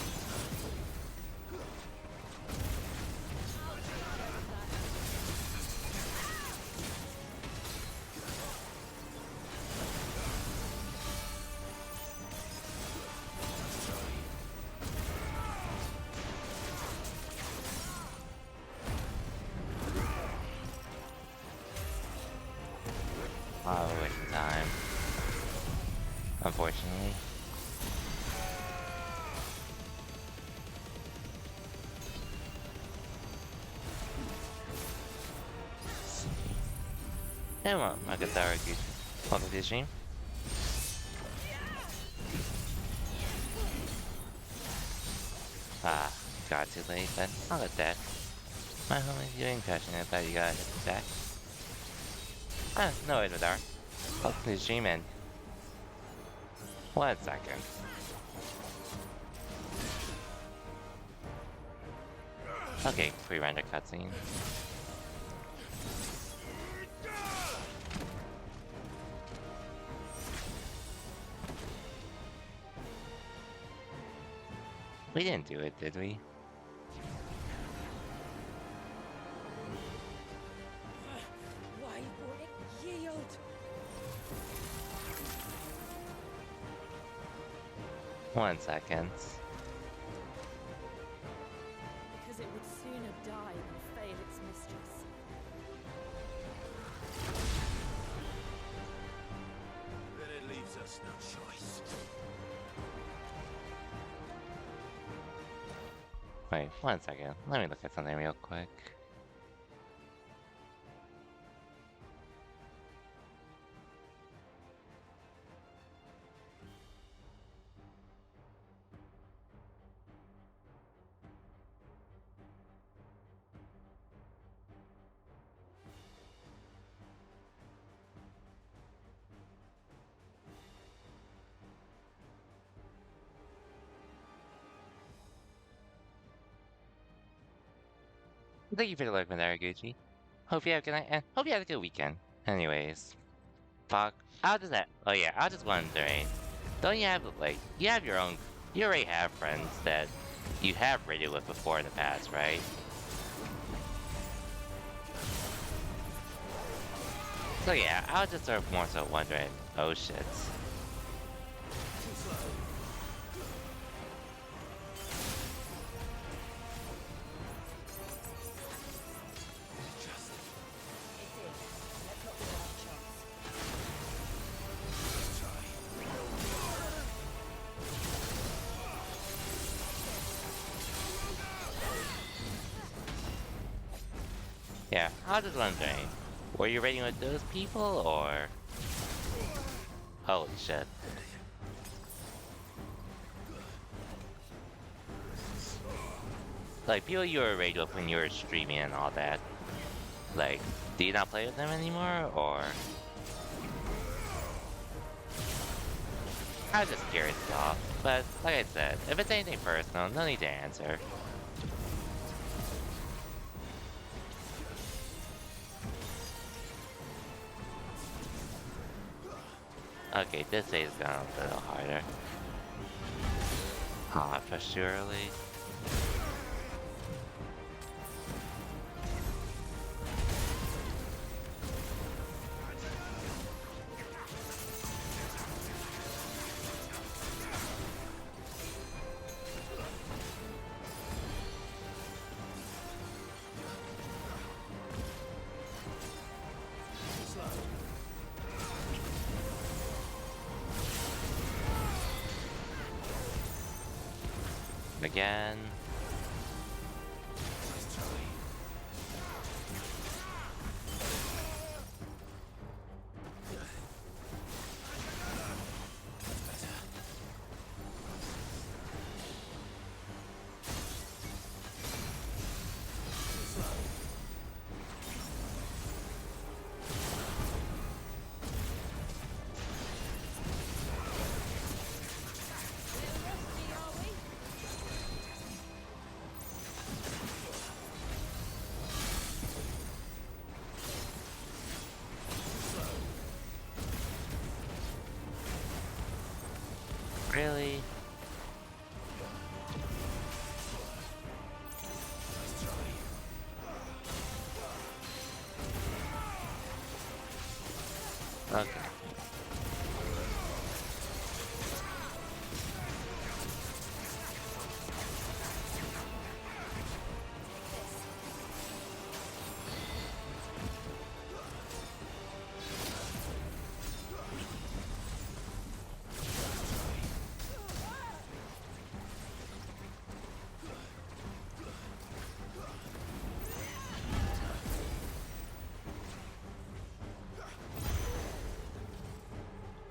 Oh, wasting time. Unfortunately. And well, Magatara, welcome to the stream. Ah, got too late, but I'll let that. My homie's doing passionate about you guys attack. Ah, no way, Madara. Welcome to the stream and 1 second. Okay, pre-render cutscene. We didn't do it, did we? Why won't it yield? One second. Because it would sooner die than fail its mistress. Then it leaves us no choice. Wait, 1 second. Let me look at something real quick. Thank you for the like, Madara Gucci. Hope you have a good night and hope you had a good weekend. Anyways, fuck. I was just wondering. Don't you have like you have your own? You already have friends that you have raided with before in the past, right? So yeah, I was just sort of more so wondering. Oh shit. Yeah, I was just wondering, were you raiding with those people, or... Holy shit. Like, people you were raiding with when you were streaming and all that, like, do you not play with them anymore, or... I was just curious off, but like I said, if it's anything personal, no need to answer. Okay, this is going a little harder. Ah, for surely. Again. Okay.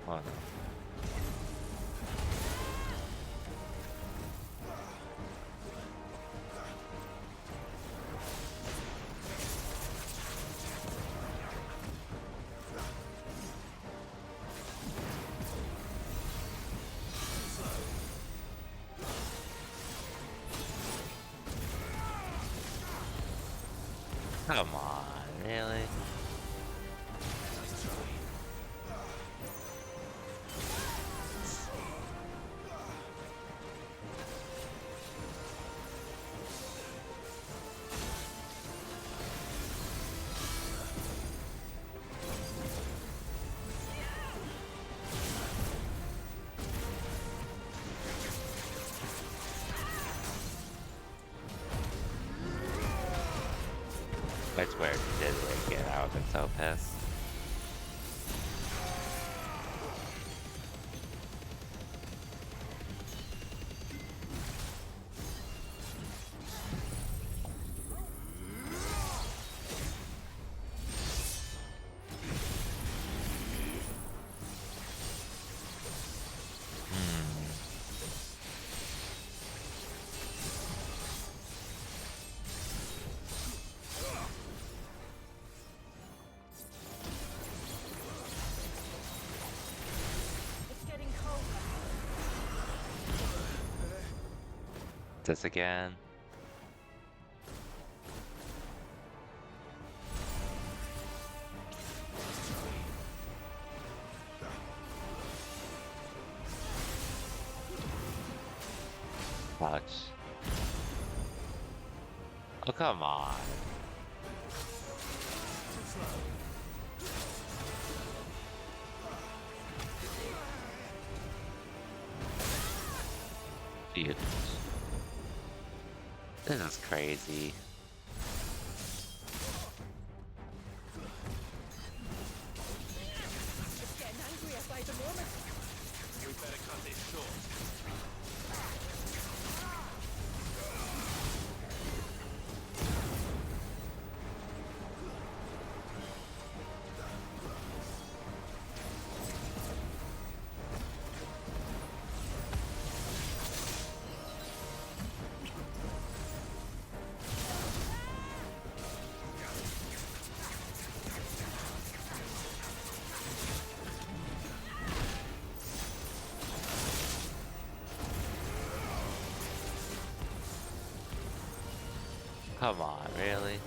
Oh no. Come on, really? I swear if he did it again, I would've been so pissed. It's getting colder. This again? Watch. Oh, come on. Dude. This is crazy. It's getting angrier by the moment. We better cut this short. Come on, really?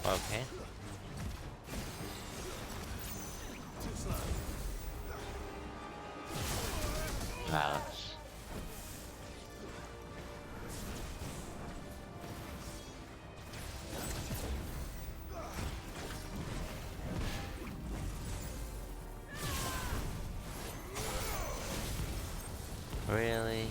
Okay. Ouch. Really?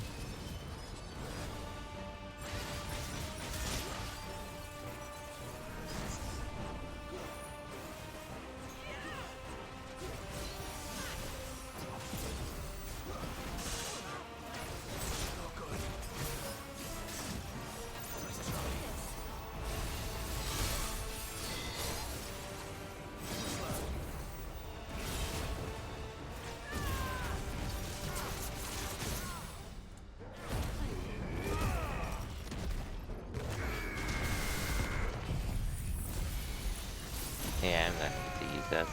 Yeah, I'm gonna need to use this.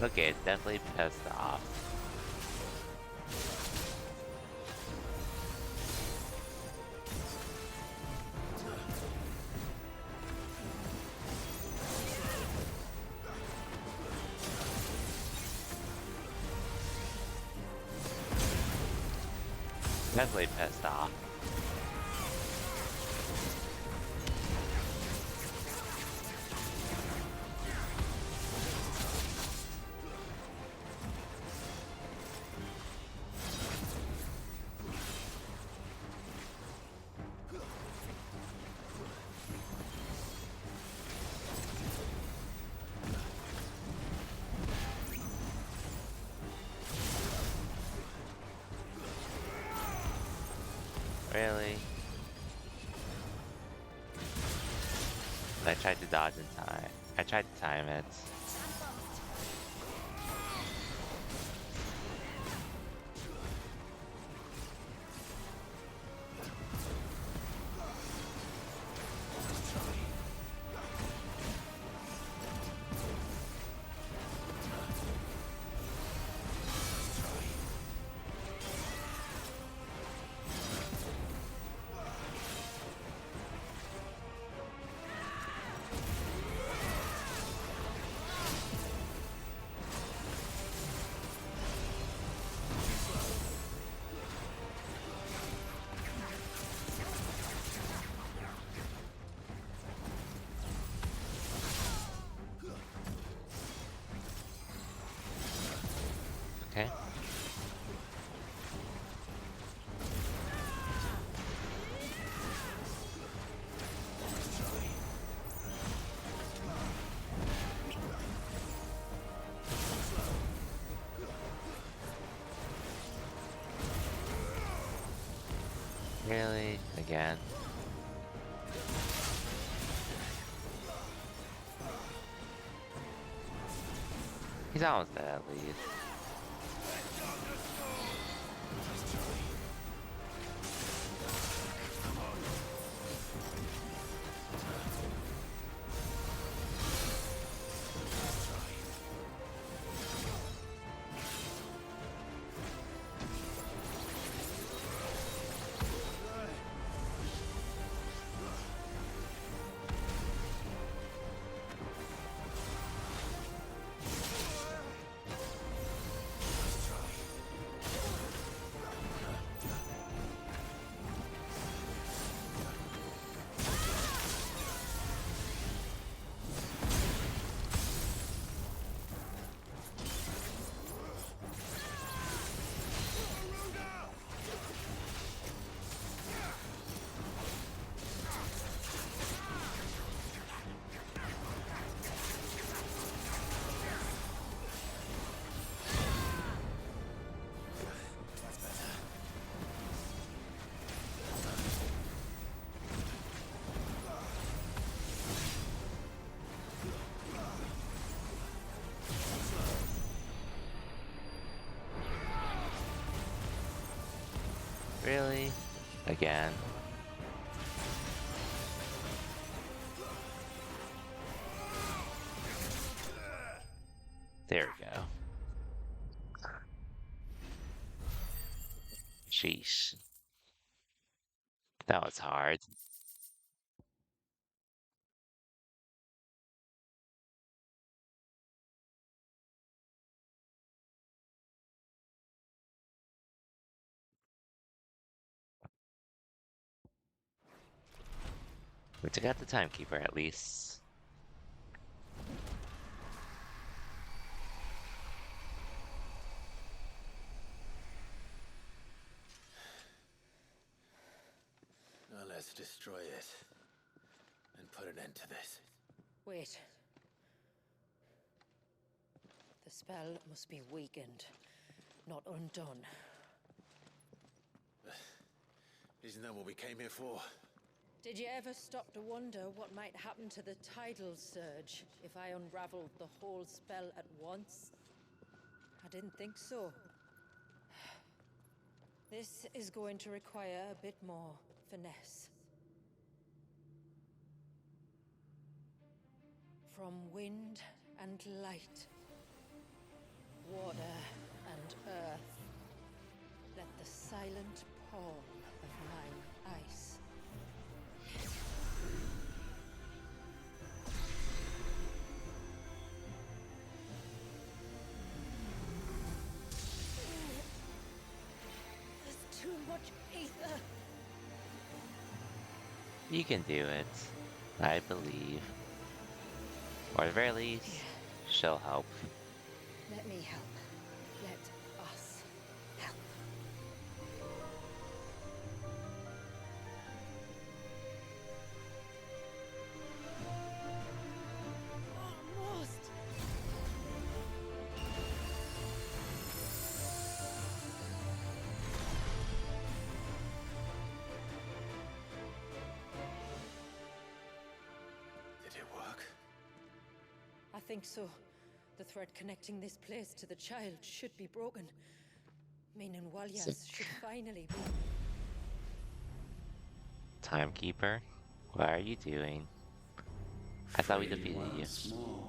Okay, it's definitely pissed off. Definitely pissed off. Really? I tried to dodge in time. I tried to time it. Okay. Really? Again? He's almost dead at least. Really? Again? There we go. Sheesh. That was hard. We took out the timekeeper at least. Well, Let's destroy it. And put an end to this. Wait. The spell must be weakened, not undone. Isn't that what we came here for? Did you ever stop to wonder what might happen to the tidal surge if I unraveled the whole spell at once? I didn't think so. This is going to require a bit more finesse. From wind and light, water and earth, let the silent palm of mine ice. There's too much ether. You can do it. I believe. Or at the very least, she'll help. Let me help. Let us help. Almost. Did it work? I think so. The thread connecting this place to the child should be broken. Meaning Walyas Sick. should finally be. Timekeeper, what are you doing? I thought we defeated you. Once more,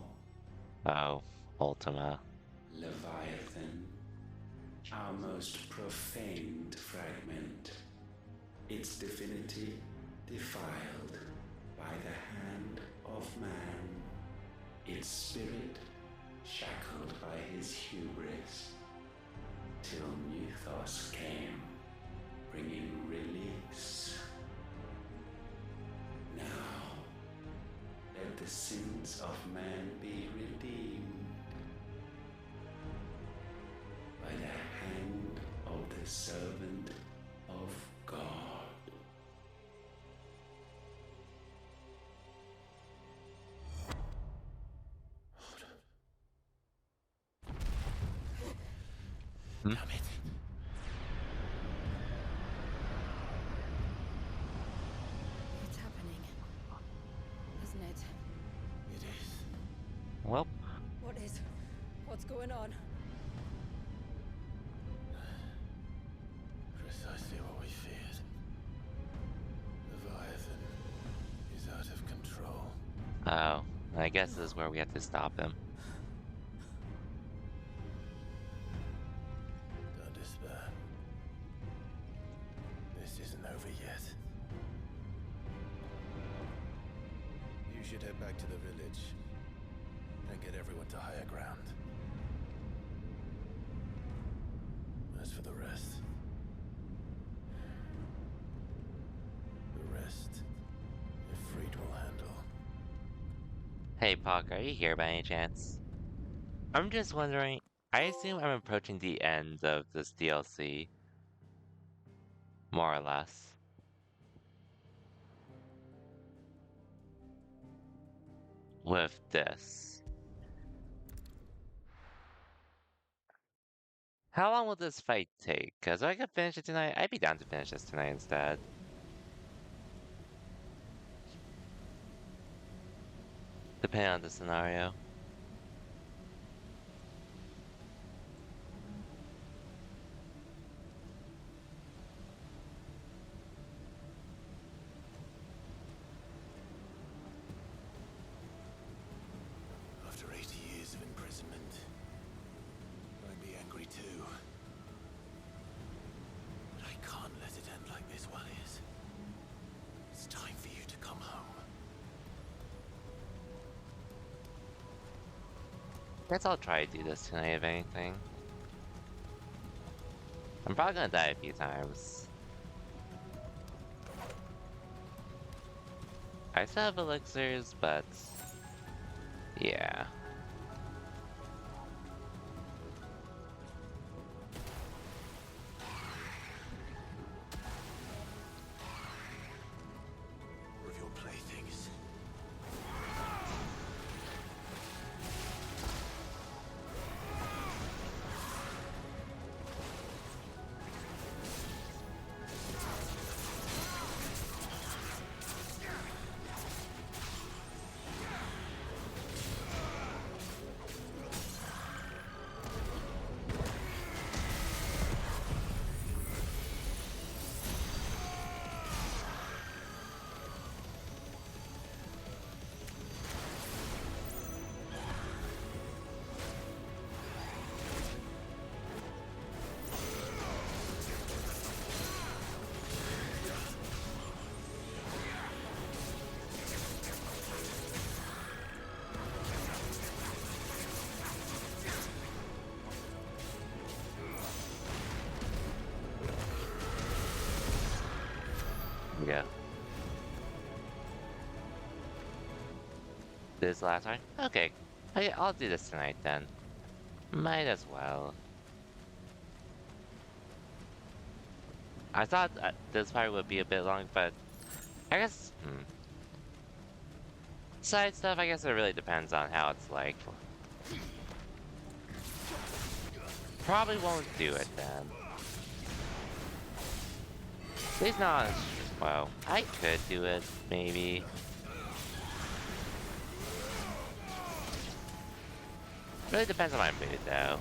Oh, Ultima. Leviathan, our most profaned fragment, its divinity defiled by the hand of man, its spirit shackled by his hubris, till Mythos came, bringing release. Now, let the sins of man be redeemed by the hand of the servant of God. Damn it. It's happening. Isn't it? It is. Well, What is? What's going on? Precisely what we feared. Leviathan is out of control. oh, I guess this is where we have to stop him. Don't despair. This isn't over yet. You should head back to the village and get everyone to higher ground. As for the rest, Ifrit will handle. Hey, Puck, are you here by any chance? I'm just wondering, I assume I'm approaching the end of this DLC. More or less. With this. How long will this fight take? Cause if I could finish it tonight, I'd be down to finish this tonight instead. Depending on the scenario. After 80 years of imprisonment, I'd be angry too. But I can't let it end like this, Walyas. It's time for you to come home. Guess I'll try to do this tonight if anything. I'm probably gonna die a few times. I still have elixirs, but yeah. Yeah. This last one? Okay. I'll do this tonight then. Might as well. I thought this part would be a bit long, but I guess, Side stuff, I guess it really depends on how it's like. Probably won't do it then. At least not as well. I could do it, maybe. Really depends on my mood, though.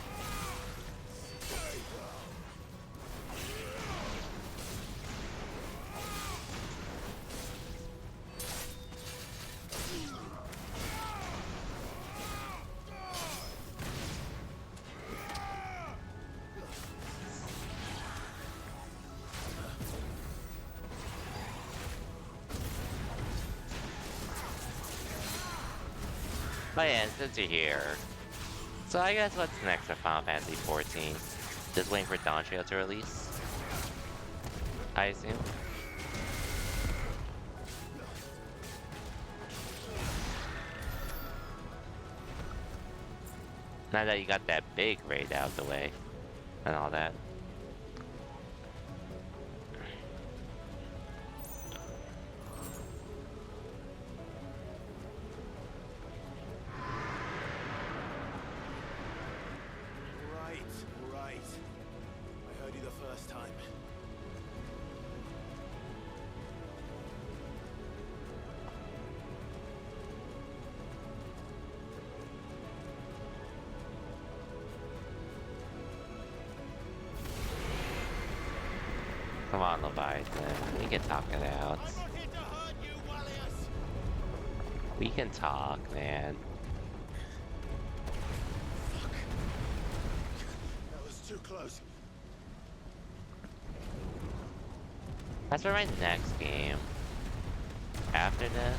But yeah, since you're here. So I guess what's next for Final Fantasy XIV? Just waiting for Dawn Trail to release? I assume? Now that you got that big raid out of the way, and all that. Right. I heard you the first time. Come on, Leviathan. We can talk it out. I'm not here to hurt you, Wallius! We can talk, man. Fuck. That was too close. As for my next game, after this,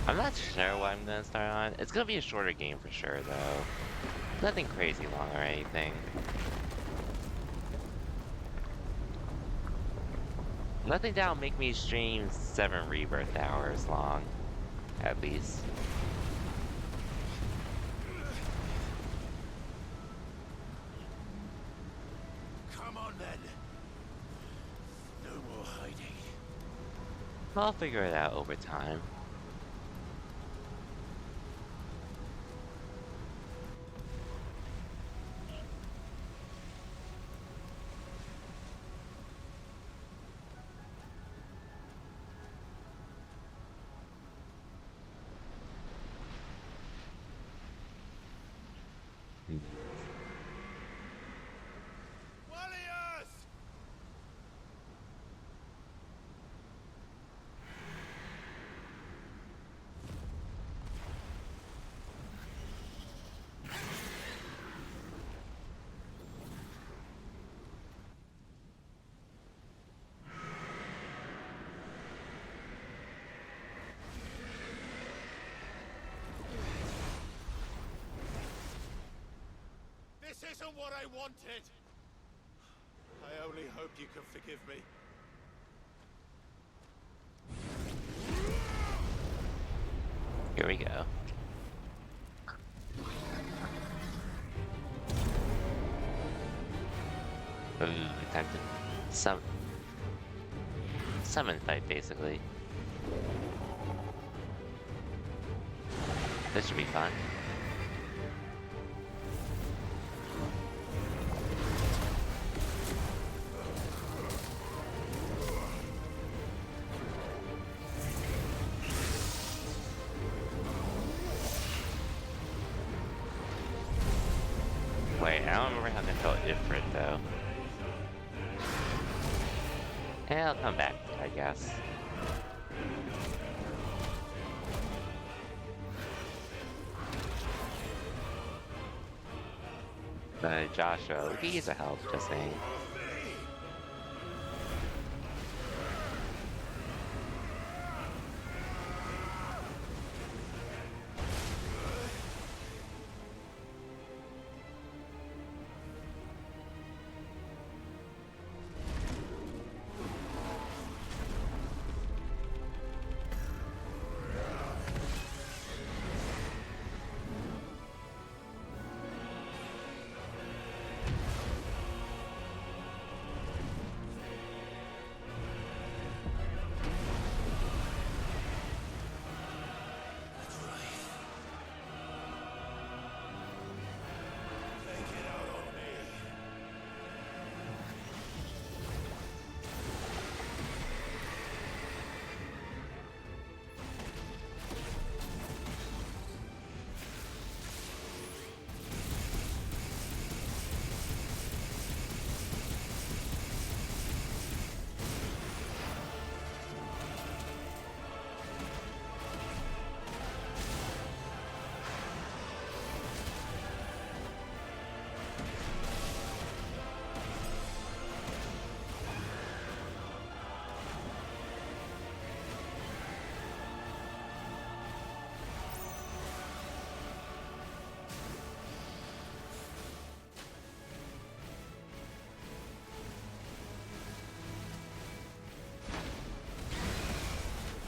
I'm not sure what I'm gonna start on. It's gonna be a shorter game for sure, though. Nothing crazy long or anything. Nothing that'll make me stream 7 Rebirth hours long, at least. Come on then. No more hiding. I'll figure it out over time. Wallius! This isn't what I wanted! I only hope you can forgive me. Here we go. Ooh, time to summon fight, basically. This should be fun. Wait, I don't remember how to control Ifrit though. And I'll come back, I guess. Joshua, we could use a help, just saying.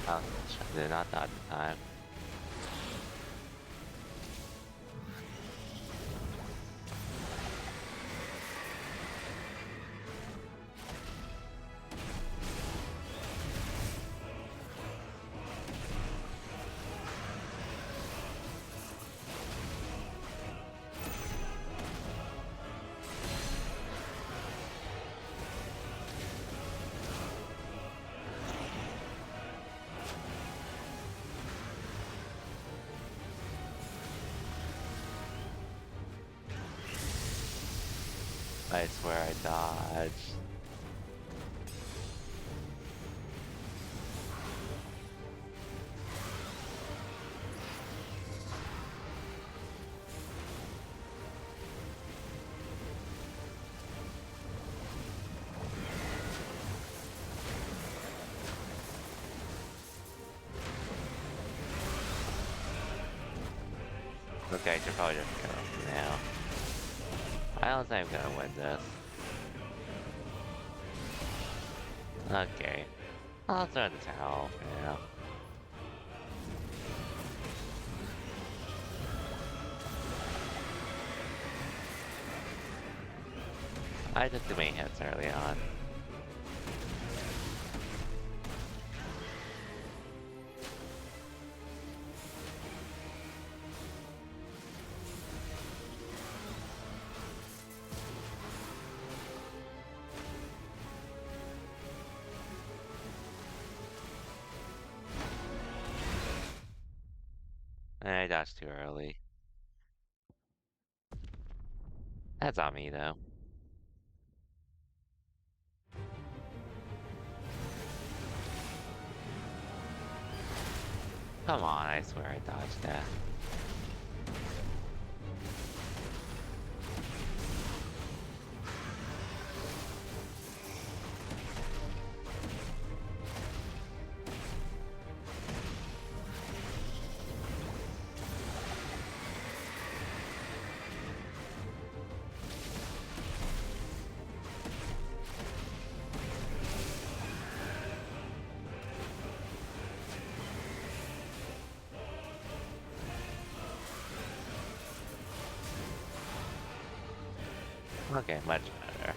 Oh, I did not dodge in time. I swear I dodged. Okay, I should probably just go now. I don't think I'm gonna win this. Okay. I'll throw the towel for now. I took too many hits early on. I dodged too early. That's on me though. Come on, I swear I dodged that. Okay, much better.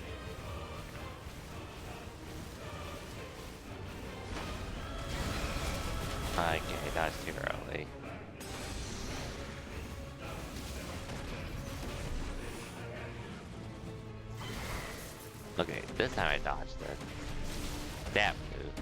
Okay, that's too early. Okay, this time I dodged it. That move.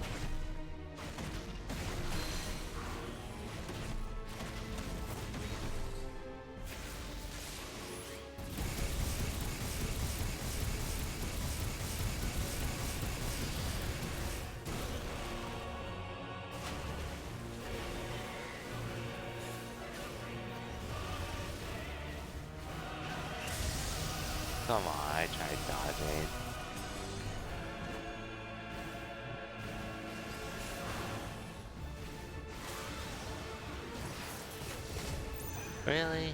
Come on, I tried dodging. Really?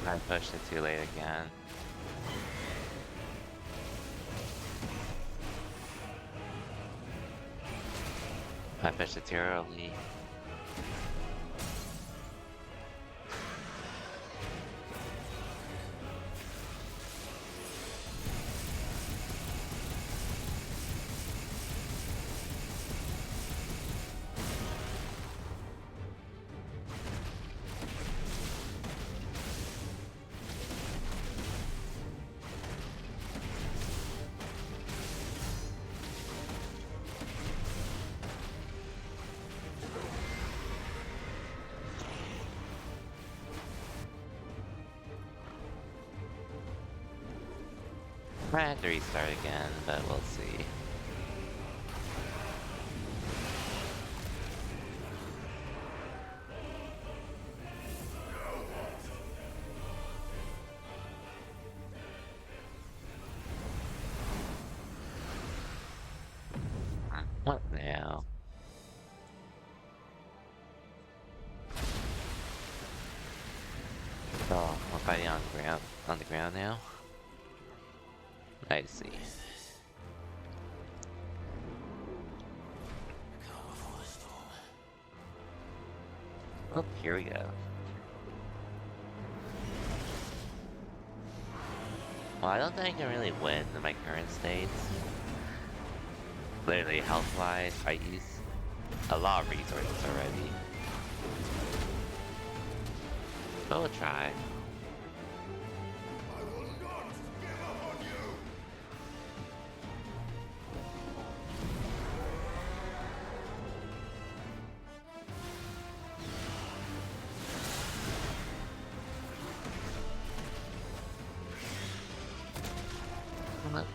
I pushed it too late again. I pushed it too early. Might have to restart again, but we'll see. What now? Oh, we're fighting on the ground now? I see. Oh, here we go. Well, I don't think I can really win in my current states. Literally, health-wise, I use a lot of resources already. But we'll try. What?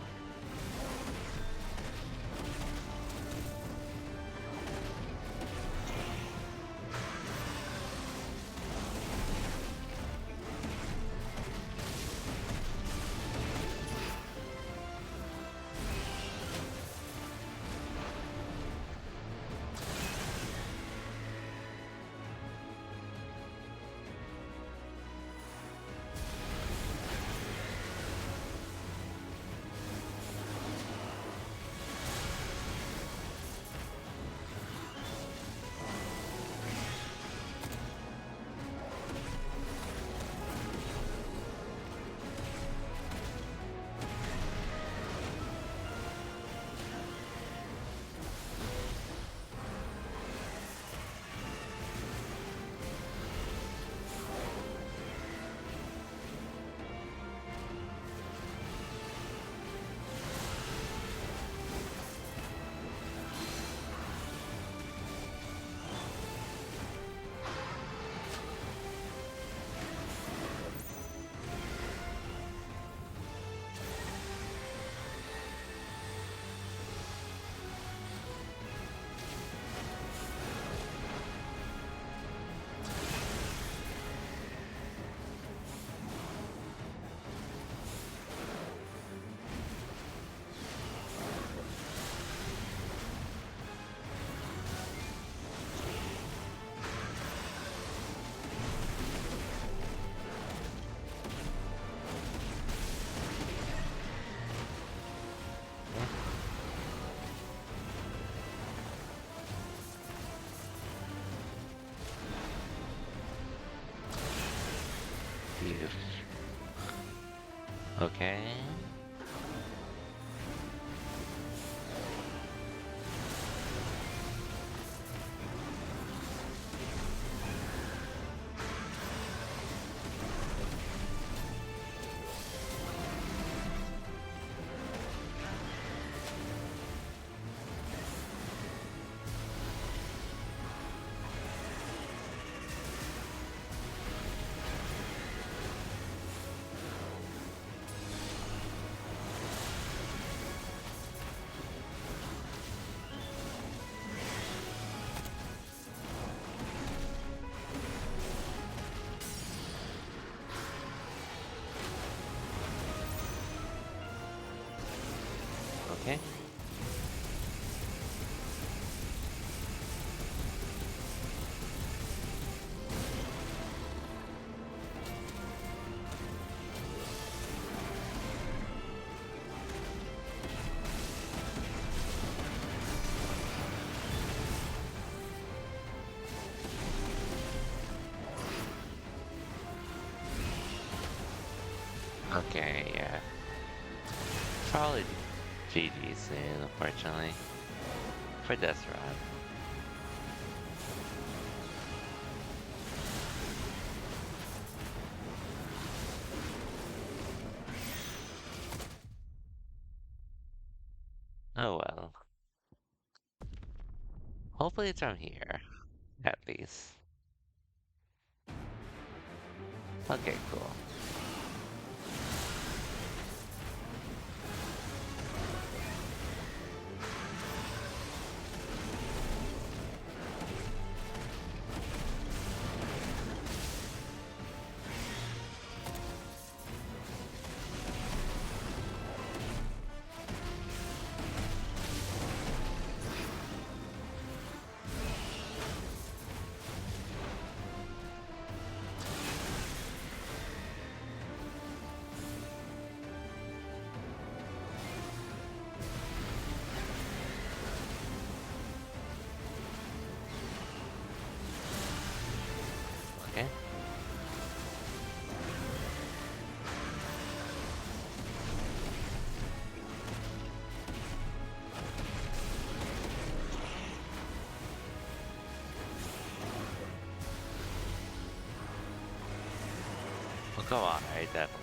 Okay. Okay. Okay, yeah. Probably GG soon, unfortunately. For this run. Oh well. Hopefully it's from here. At least. Okay, cool. Come on, I definitely.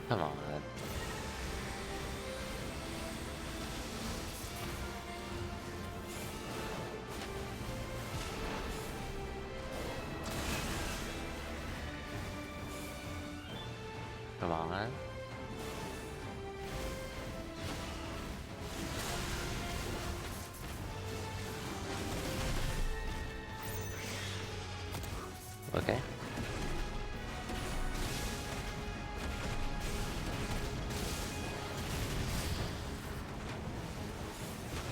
Come on. Come on. Okay.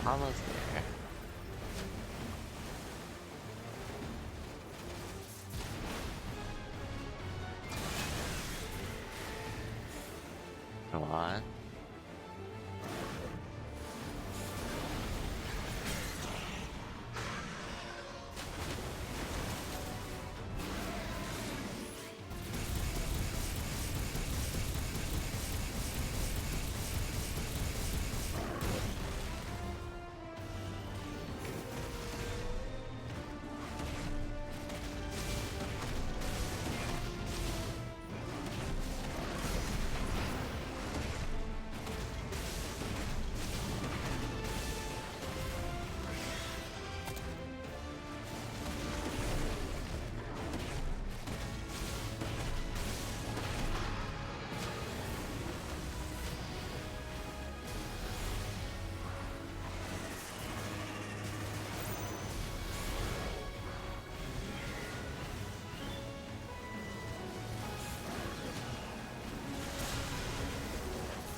Almost there. Come on.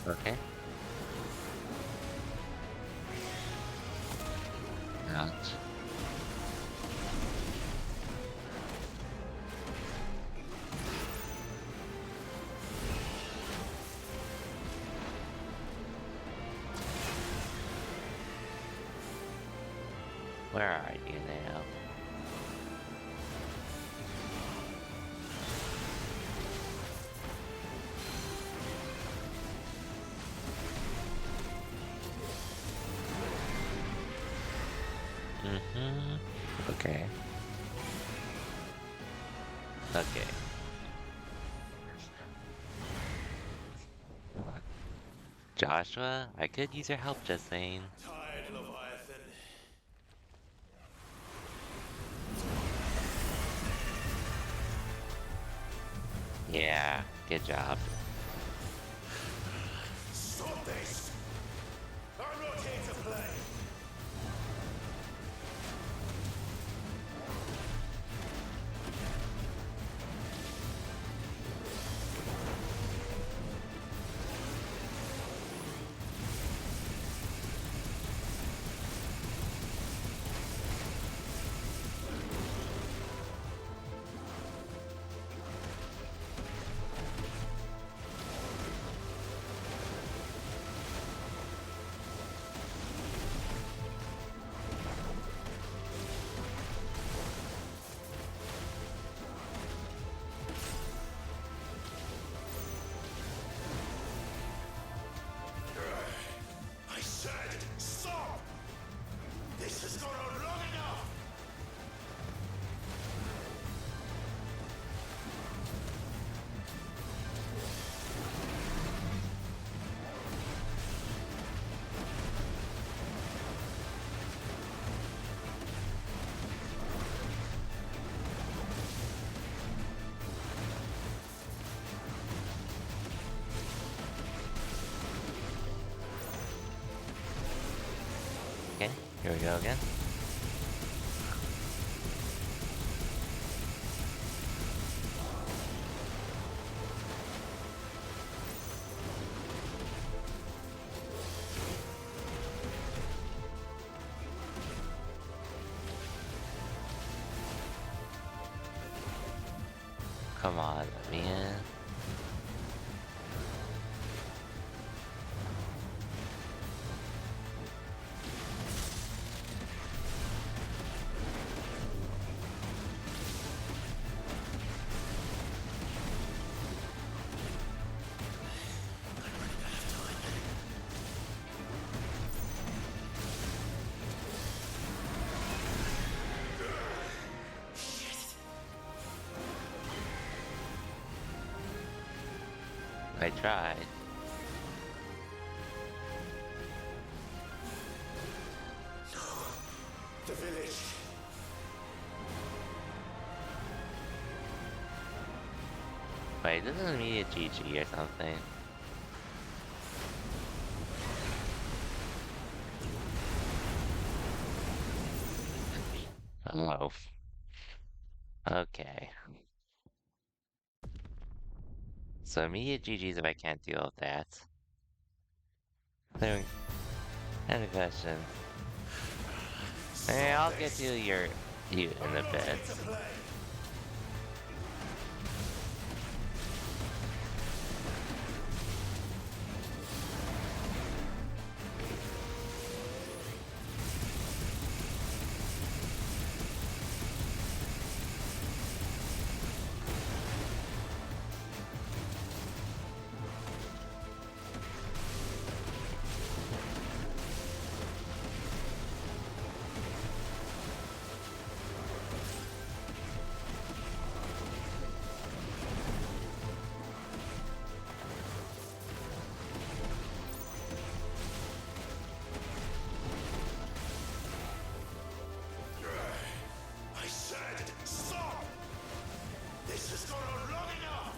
Okay. Ouch. Where are you now? Okay. Okay. Joshua, I could use your help, just saying. Tired, Leviathan. Yeah, good job. Stop this! I'm not here to play! I said, stop! This has gone on long enough! Okay, here we go again. Come on, man. I tried. The village. Wait, this is immediate GG or something. Oh. Okay. So immediate GG's if I can't deal with that. Then, and a question. Hey, I'll get to you in a bit. I said stop! This has gone on long enough!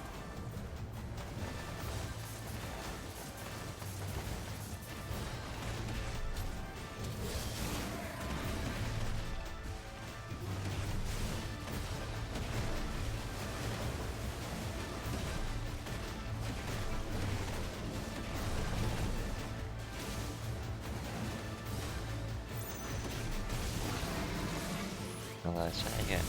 Well, let's try again.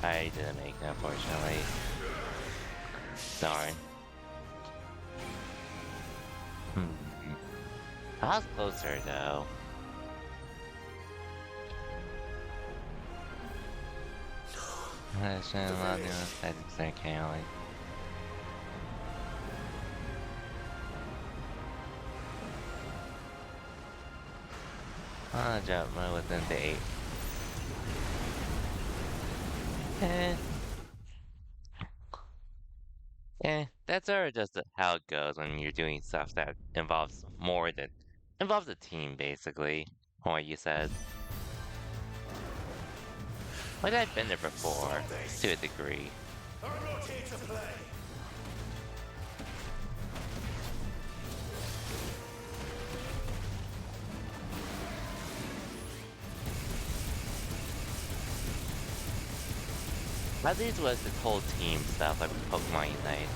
I didn't make it, unfortunately. Darn. I was closer, though. I shouldn't allow the settings there, Caroline. I'll jump within the 8. That's sort of just how it goes when you're doing stuff that involves involves a team, basically. From what you said. Like I've been there before, to a degree. I'm not here to play! At least was this whole team stuff, like Pokemon Unite.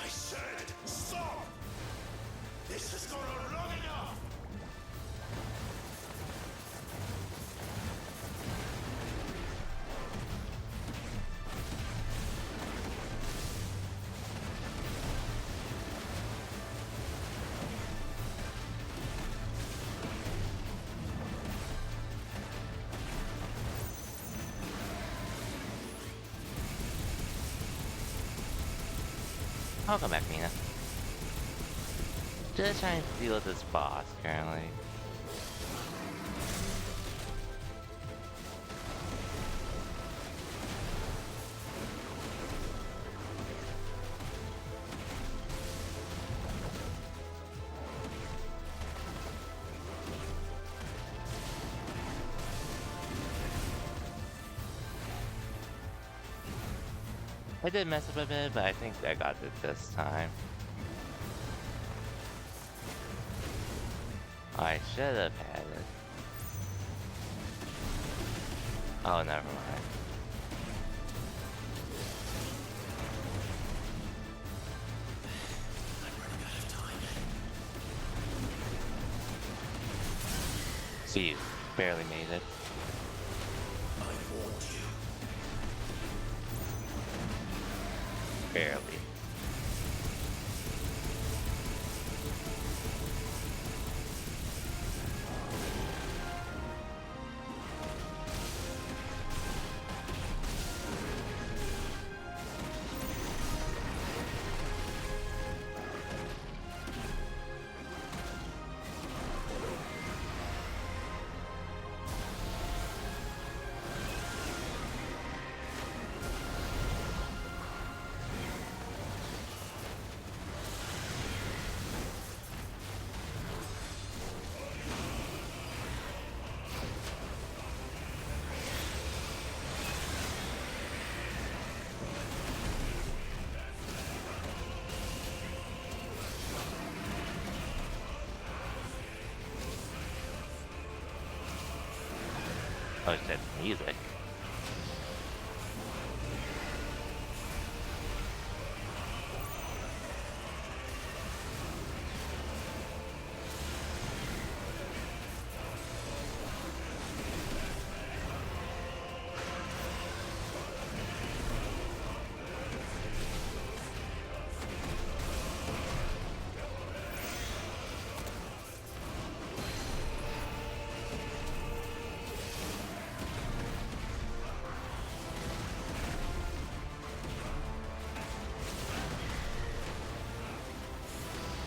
I said stop! This has gone on long enough! I'll come back, Mina. Just trying to deal with this boss currently. I did mess up a bit, but I think I got it this time. I should have had it. Oh, never mind. See, you barely made it. Barely. Oh shit, music.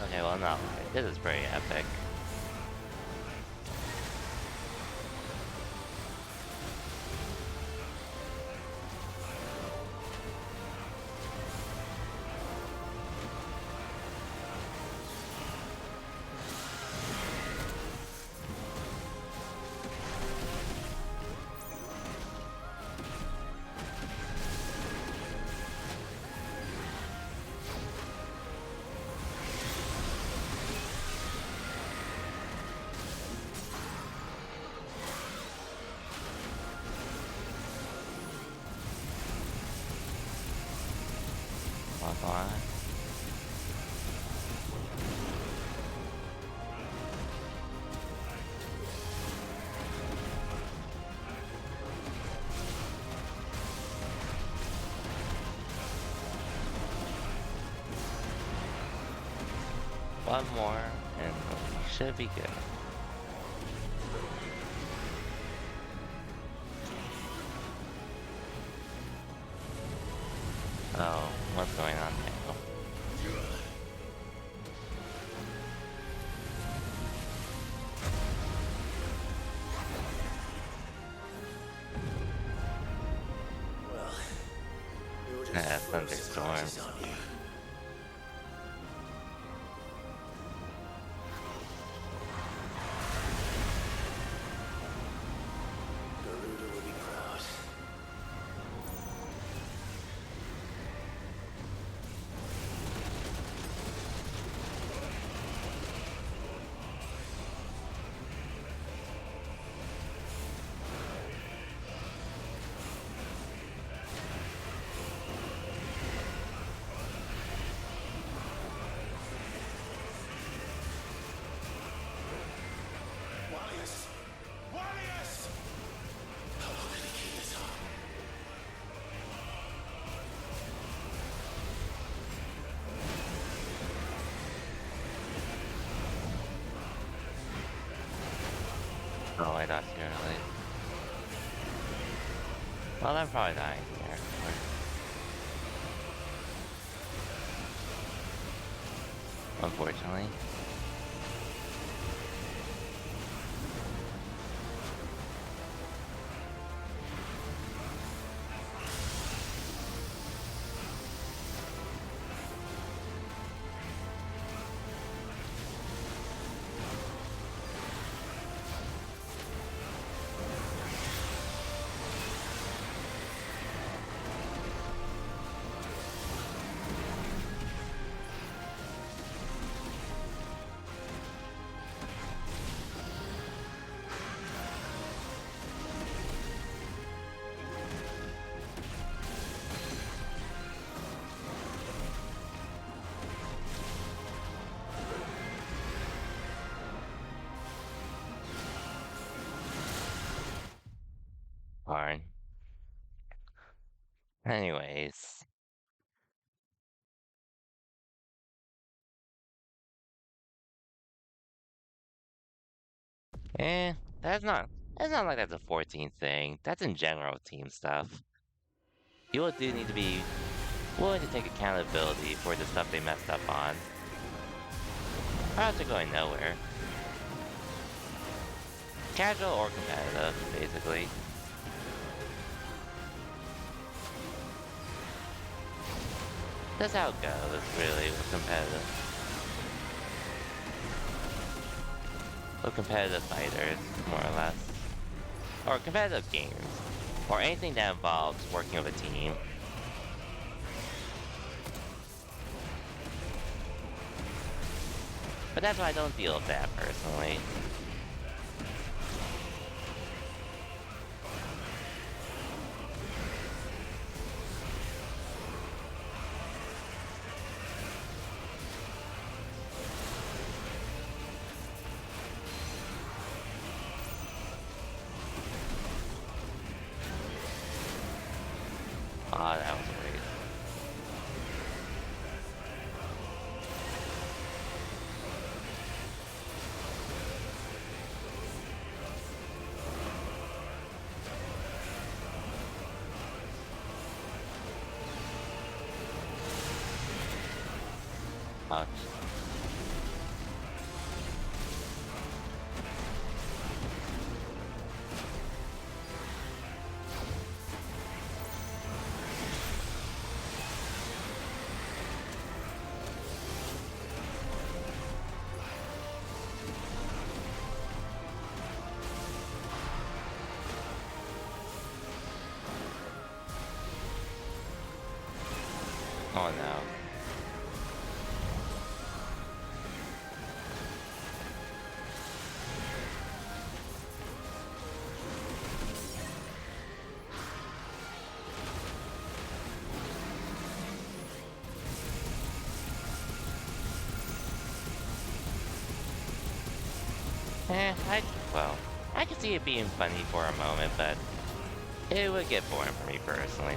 Okay, well, no, this is pretty epic. Walk on. One more, and we should be good. Oh, what's going on now? Well, we were just Thunderstorms. on you. Garuda will be proud. Warriors! Warriors! How long can he keep this up? Oh, I got here early. Well, I'm probably dying here. Unfortunately. barn. Anyways. Eh, that's not like that's a 14 thing. That's in general team stuff. People do need to be willing to take accountability for the stuff they messed up on. Or else they're going nowhere. Casual or competitive, basically. That's how it goes, really, with competitive. With competitive fighters, more or less. Or competitive games. Or anything that involves working with a team. But that's why I don't deal with that personally. Ah, that was a waste. Ouch. Oh no. Well, I could see it being funny for a moment, but it would get boring for me personally.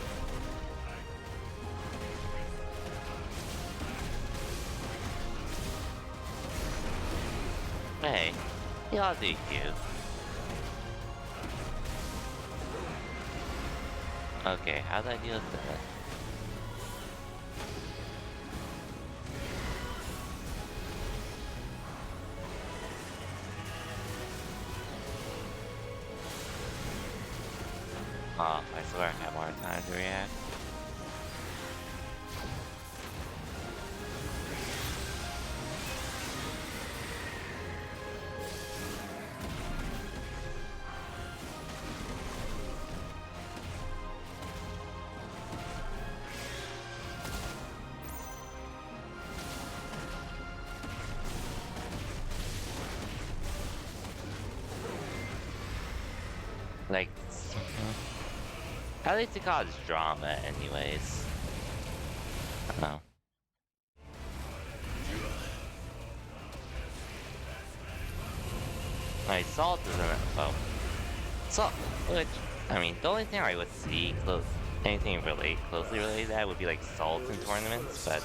Hey, y'all do you. Okay, how do I deal with that? Oh, I swear I have more time to react. Like, at least it causes drama anyways. Oh. Like, Salt isn't oh. Salt, which, I mean, the only thing I would see anything closely related to that would be like Salt in tournaments, but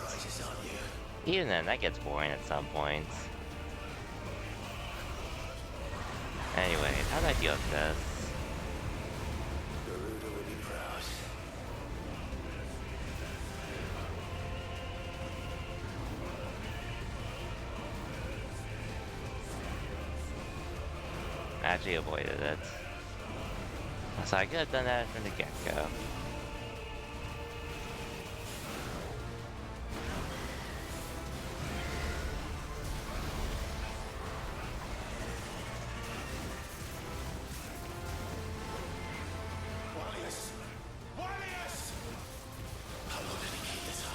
even then, that gets boring at some point. Anyway, how do I deal with this? Garuda will be proud. Actually avoided it. So I could have done that from the get-go. Warriors! Warriors! How long did he keep this up?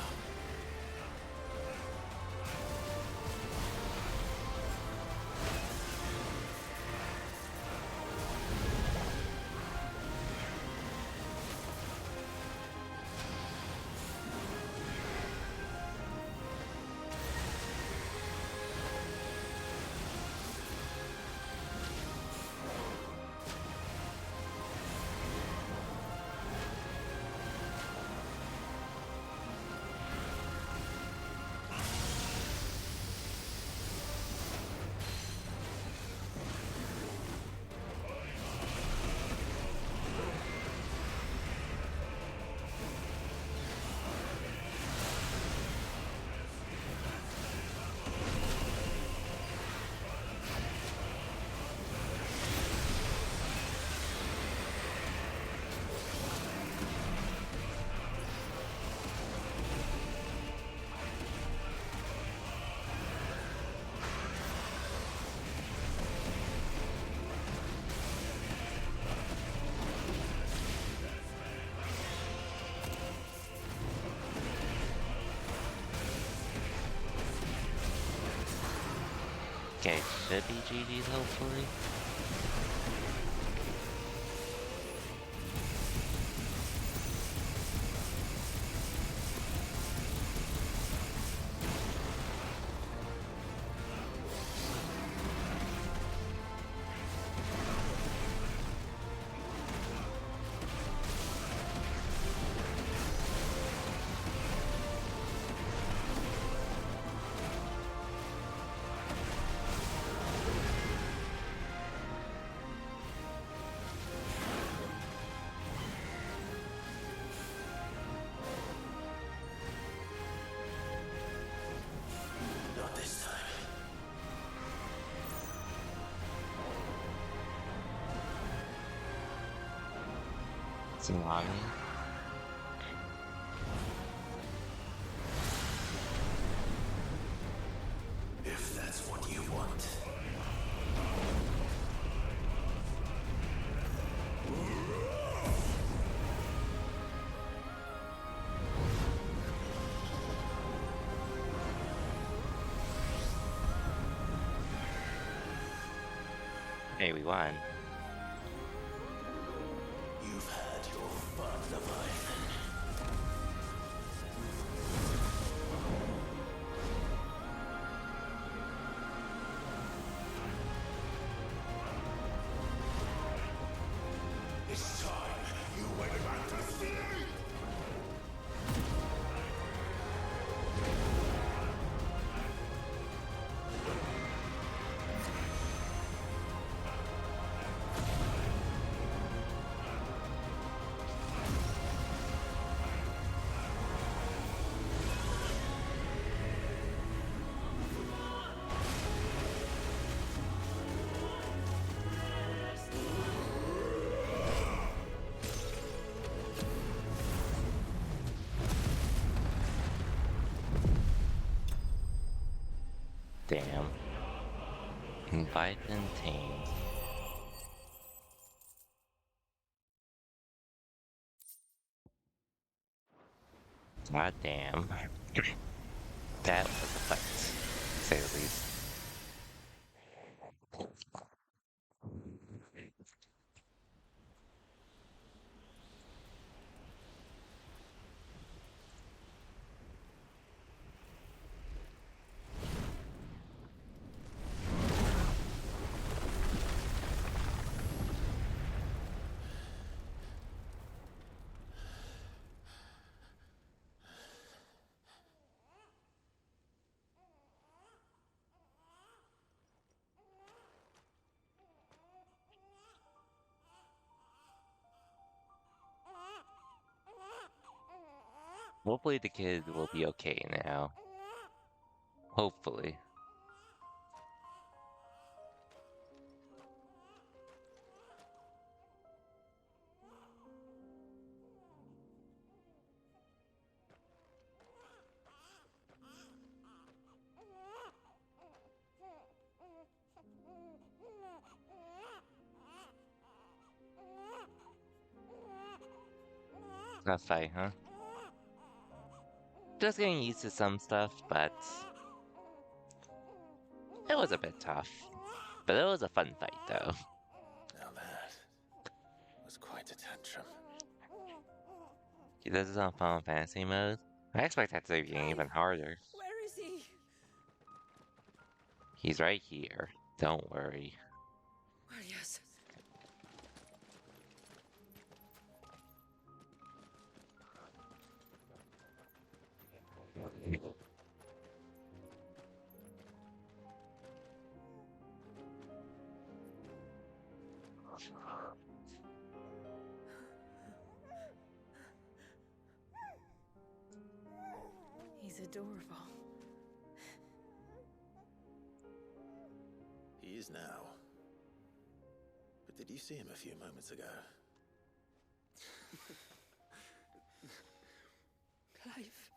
Okay, should be GG's hopefully. Not this time. Tsunami. If that's what you want. Hey, we won. You've had your fun, Leviathan. It's time you went back to sleep! Damn. Invite and tame. God damn. That was a fight, to say the least. Hopefully the kid will be okay now. Hopefully. Tough fight, huh? Just getting used to some stuff, but it was a bit tough. But it was a fun fight, though. Now that was quite a tantrum. This is on Final Fantasy mode. I expect that to be even harder. Where is he? He's right here. Don't worry. Well, yes. He's adorable. He is now. But did you see him a few moments ago? Clive,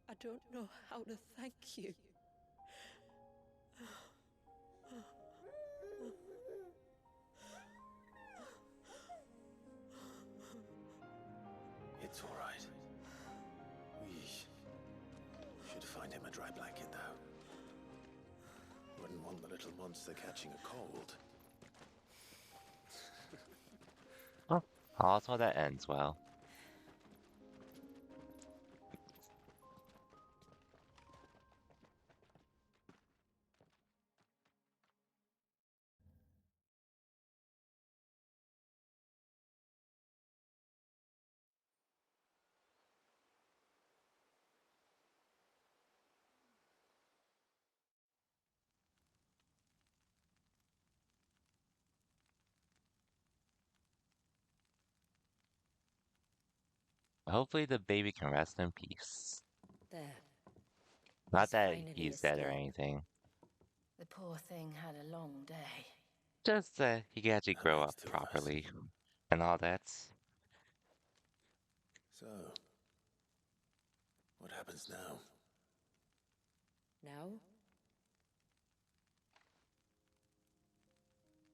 I don't know how to thank you. It's all right. little monster catching a cold. Also, that ends well. Hopefully the baby can rest in peace. There. Not He's that finally he's dead or asleep. anything. The poor thing had a long day. Just that he can actually That grow makes up two of us. properly. And all that. So, what happens now? Now?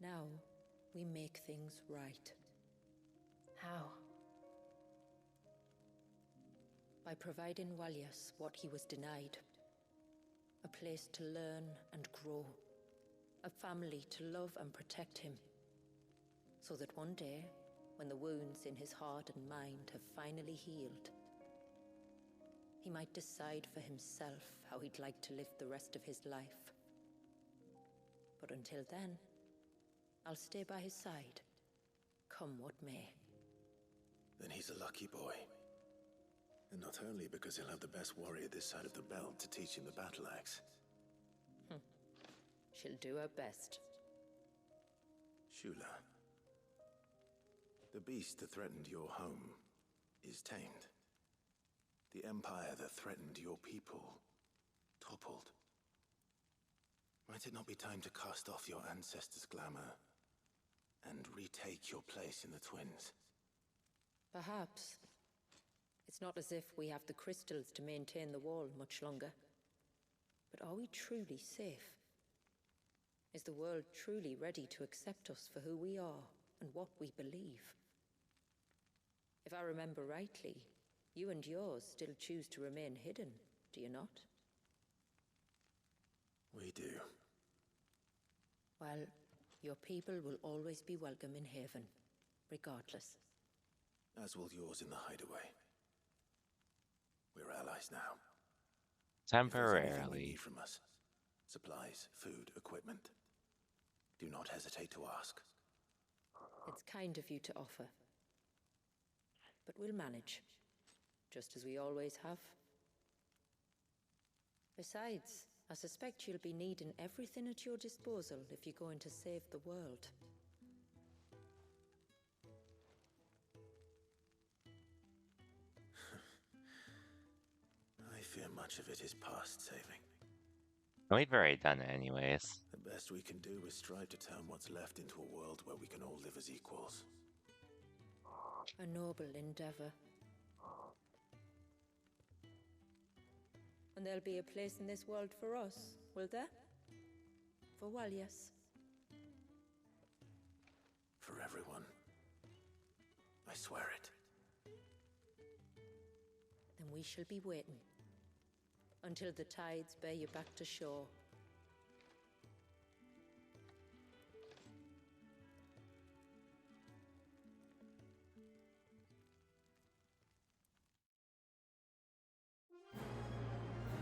Now, we make things right. How? By providing Walias what he was denied. A place to learn and grow. A family to love and protect him. So that one day, when the wounds in his heart and mind have finally healed, he might decide for himself how he'd like to live the rest of his life. But until then, I'll stay by his side, come what may. Then he's a lucky boy. And not only because he'll have the best warrior this side of the belt to teach him the battle axe. She'll do her best. Shula. The beast that threatened your home is tamed. The empire that threatened your people toppled. Might it not be time to cast off your ancestors' glamour and retake your place in the Twins? Perhaps. It's not as if we have the crystals to maintain the wall much longer. But are we truly safe? Is the world truly ready to accept us for who we are and what we believe? If I remember rightly, you and yours still choose to remain hidden, do you not? We do. Well, your people will always be welcome in Haven, regardless. As will yours in the hideaway. We're allies now. If there's anything you Temporarily. need from us, supplies, food, equipment, do not hesitate to ask. It's kind of you to offer. But we'll manage, just as we always have. Besides, I suspect you'll be needing everything at your disposal if you're going to save the world. I fear much of it is past saving. We've already done it anyways. The best we can do is strive to turn what's left into a world where we can all live as equals. A noble endeavor. And there'll be a place in this world for us, will there? For Walias. For everyone. I swear it. Then we shall be waiting. Until the tides bear you back to shore.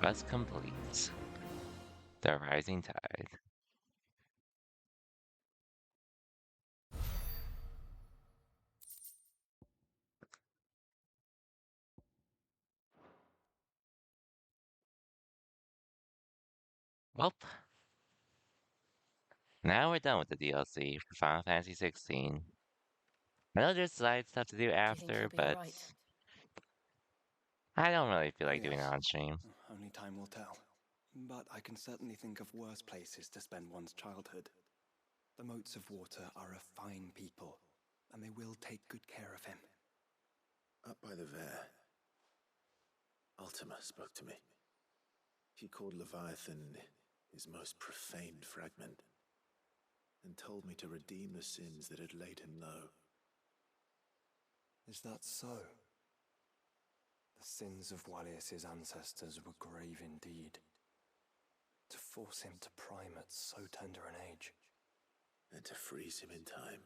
Quest complete. The rising tide. Well, now we're done with the DLC for Final Fantasy 16. I know there's side stuff to do Do you think after, you'll be but alright? I don't really feel like doing it Yes. on stream. Only time will tell. But I can certainly think of worse places to spend one's childhood. The Moats of Water are a fine people, and they will take good care of him. Up by the Vare, Ultima spoke to me. She called Leviathan his most profaned fragment, and told me to redeem the sins that had laid him low. Is that so? The sins of Walias's ancestors were grave indeed. To force him to prime at so tender an age. And to freeze him in time,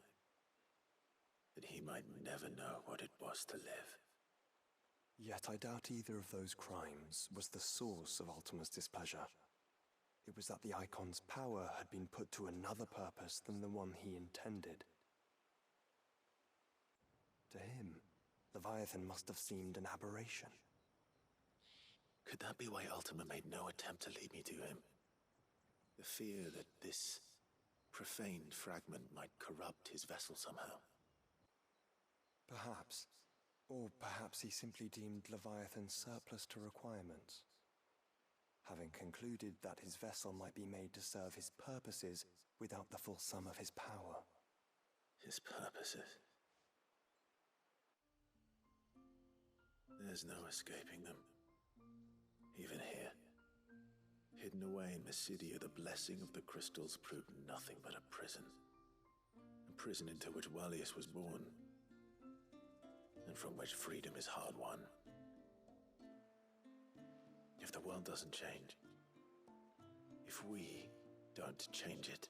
that he might never know what it was to live. Yet I doubt either of those crimes was the source of Ultima's displeasure. It was that the Icon's power had been put to another purpose than the one he intended. To him, Leviathan must have seemed an aberration. Could that be why Ultima made no attempt to lead me to him? The fear that this profaned fragment might corrupt his vessel somehow. Perhaps. Or perhaps he simply deemed Leviathan surplus to requirements. Having concluded that his vessel might be made to serve his purposes without the full sum of his power. His purposes? There's no escaping them. Even here. Hidden away in Mysidia, the blessing of the crystals proved nothing but a prison. A prison into which Wallius was born. And from which freedom is hard won. If the world doesn't change, if we don't change it,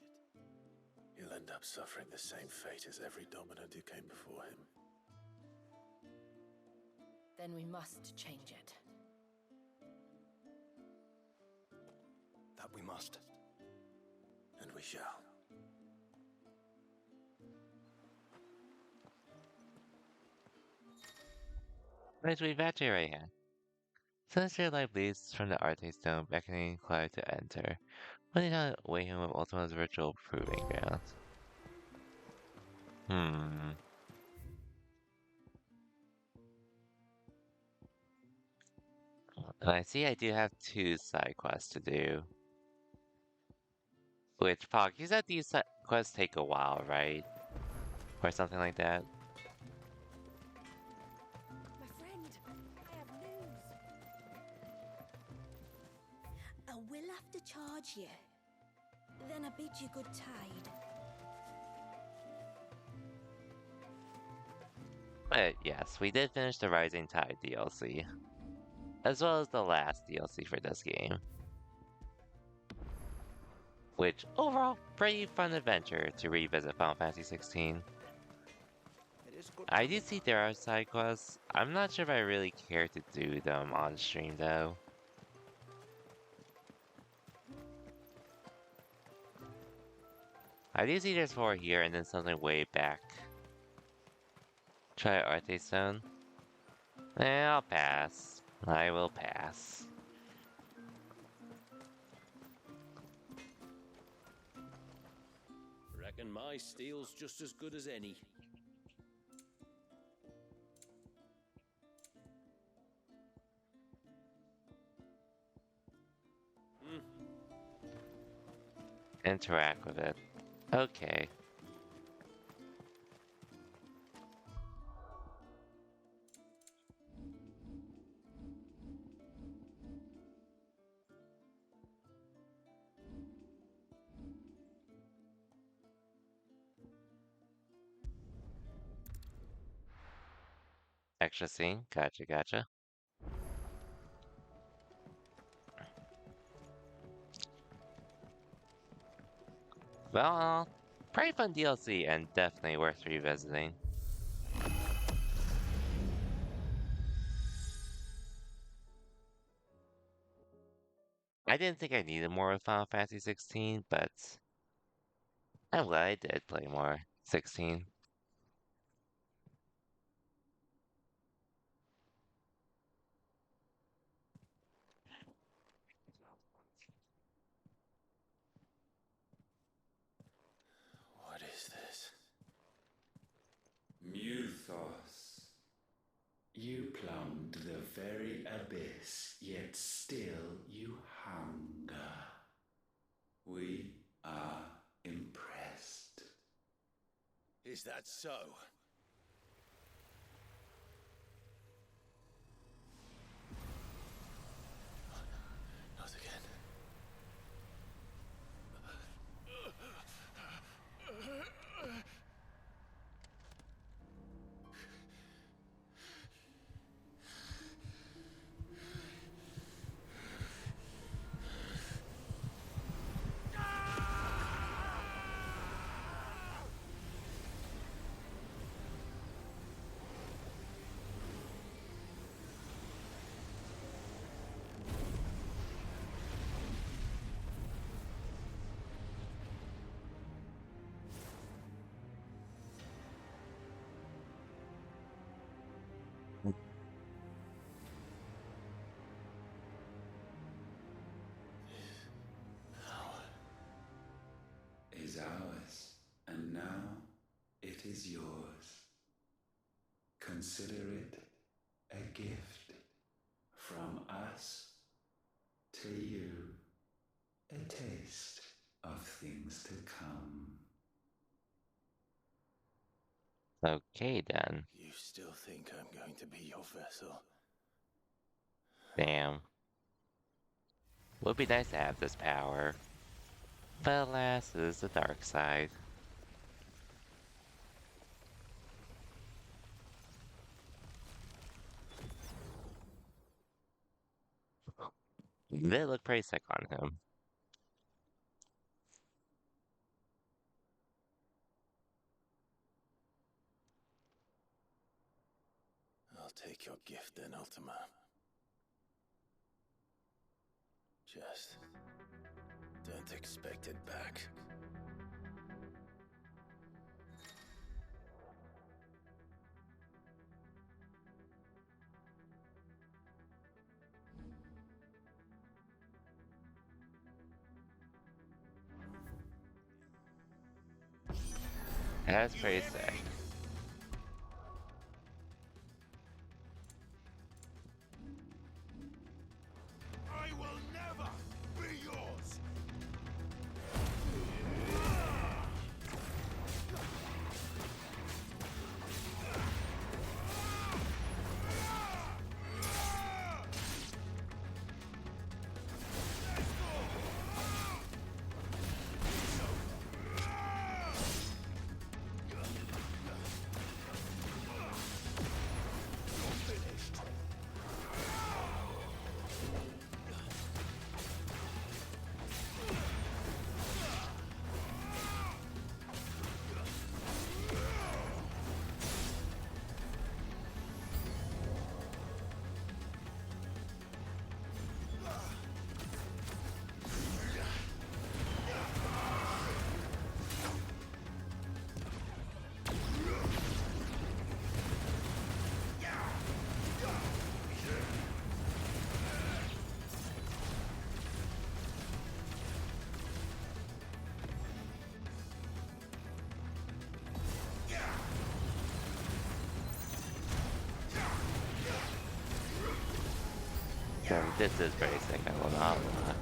he'll end up suffering the same fate as every dominant who came before him. Then we must change it. That we must. And we shall. Right, we've got you right here. Sinister light leads from the Arte Stone, beckoning Clive to enter. When he down away him with Ultima's virtual proving grounds. And I see I do have 2 side quests to do. Which, Pog, you said these quests take a while, right? Or something like that? My friend, I have news. I will have to charge you. Then I bid you good tide. But yes, we did finish the Rising Tide DLC. As well as the last DLC for this game. Which, overall, pretty fun adventure to revisit Final Fantasy 16. I do see there are side quests. I'm not sure if I really care to do them on stream though. I do see there's 4 here and then something way back. Try Arte Stone. I'll pass. I will pass. Reckon my steel's just as good as any. Interact with it. Okay. Extra scene. Gotcha, gotcha. Well, pretty fun DLC and definitely worth revisiting. I didn't think I needed more of Final Fantasy 16, but I'm glad I did play more 16. What is this? Muthos. You plumbed the very abyss, yet still you hunger. We are impressed. Is that so? Not again. is ours, and now it is yours. Consider it a gift from us to you, a taste of things to come. Okay, then. You still think I'm going to be your vessel? Damn. Would be nice to have this power. But alas, it is the dark side. They look pretty sick on him. I'll take your gift then, Ultima. Just don't expect it back. That's pretty sick. I will never be yours! So this is pretty sick, I will not lie.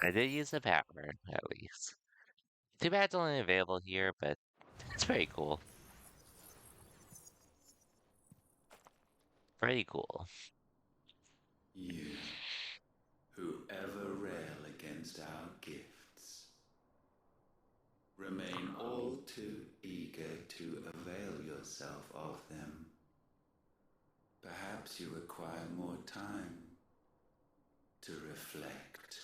I did use the power, at least. Too bad it's only available here, but it's pretty cool. Pretty cool. You, who ever rail against our gifts, remain all too eager to avail yourself of them. Perhaps you require more time to reflect.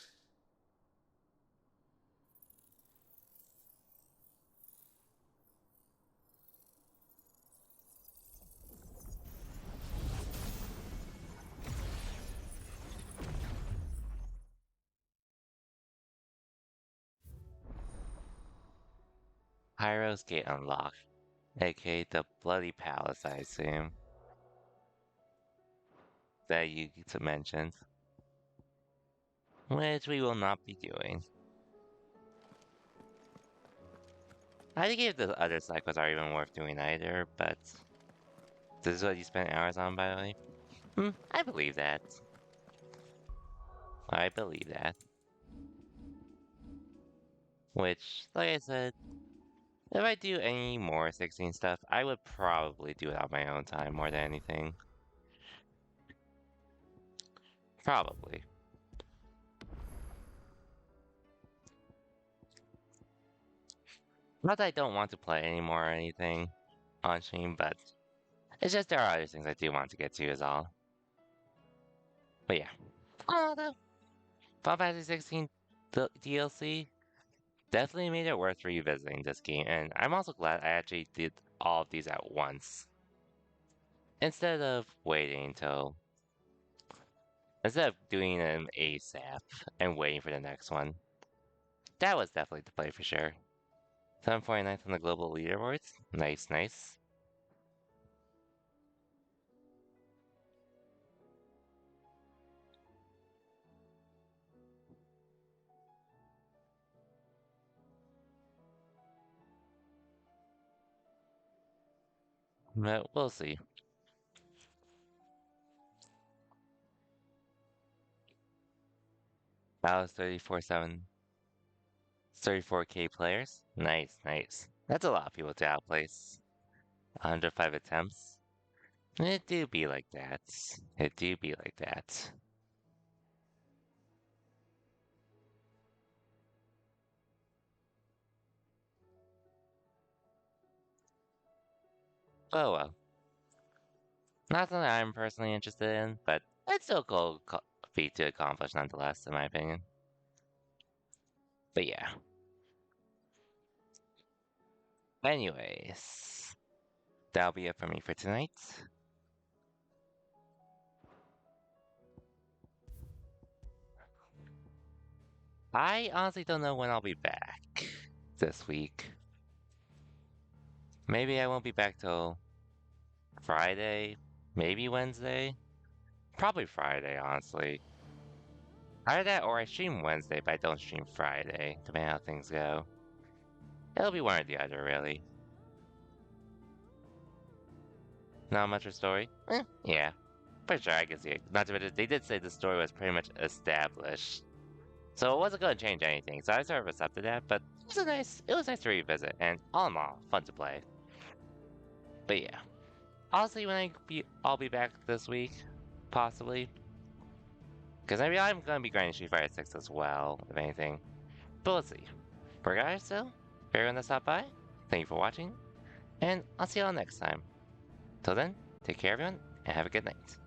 Pyro's Gate unlocked, aka the Bloody Palace, I assume. That you mentioned. which we will not be doing. I think if the other cycles are even worth doing either, but this is what you spent hours on, by the way? I believe that. I believe that. Which, like I said, if I do any more 16 stuff, I would probably do it on my own time more than anything. Probably. Not that I don't want to play anymore or anything on stream, but it's just there are other things I do want to get to is all. But yeah. Although, Final Fantasy 16 DLC definitely made it worth revisiting this game, and I'm also glad I actually did all of these at once. Instead of doing them ASAP and waiting for the next one. That was definitely the play for sure. 749th on the global leaderboards. Nice, nice. But we'll see. That was 34K players. Nice, nice. That's a lot of people to outplace. 105 attempts. It do be like that. It do be like that. Oh well. Not something I'm personally interested in, but it's still a cool feat to accomplish nonetheless, in my opinion. But yeah. Anyways, that'll be it for me for tonight. I honestly don't know when I'll be back this week. Maybe I won't be back till Friday, maybe Wednesday. Probably Friday, honestly. Either that or I stream Wednesday, but I don't stream Friday, depending on how things go. It'll be one or the other, really. Not much of a story? Yeah. Pretty sure I can see it. Not to mention, they did say the story was pretty much established. So it wasn't going to change anything, so I sort of accepted that, but it was nice to revisit, and all in all, fun to play. But yeah. I'll see when I'll be back this week, possibly. Because maybe I'm going to be grinding Street Fighter 6 as well, if anything. But let's see. For guys, still, for everyone that stopped by, thank you for watching, and I'll see you all next time. Till then, take care everyone, and have a good night.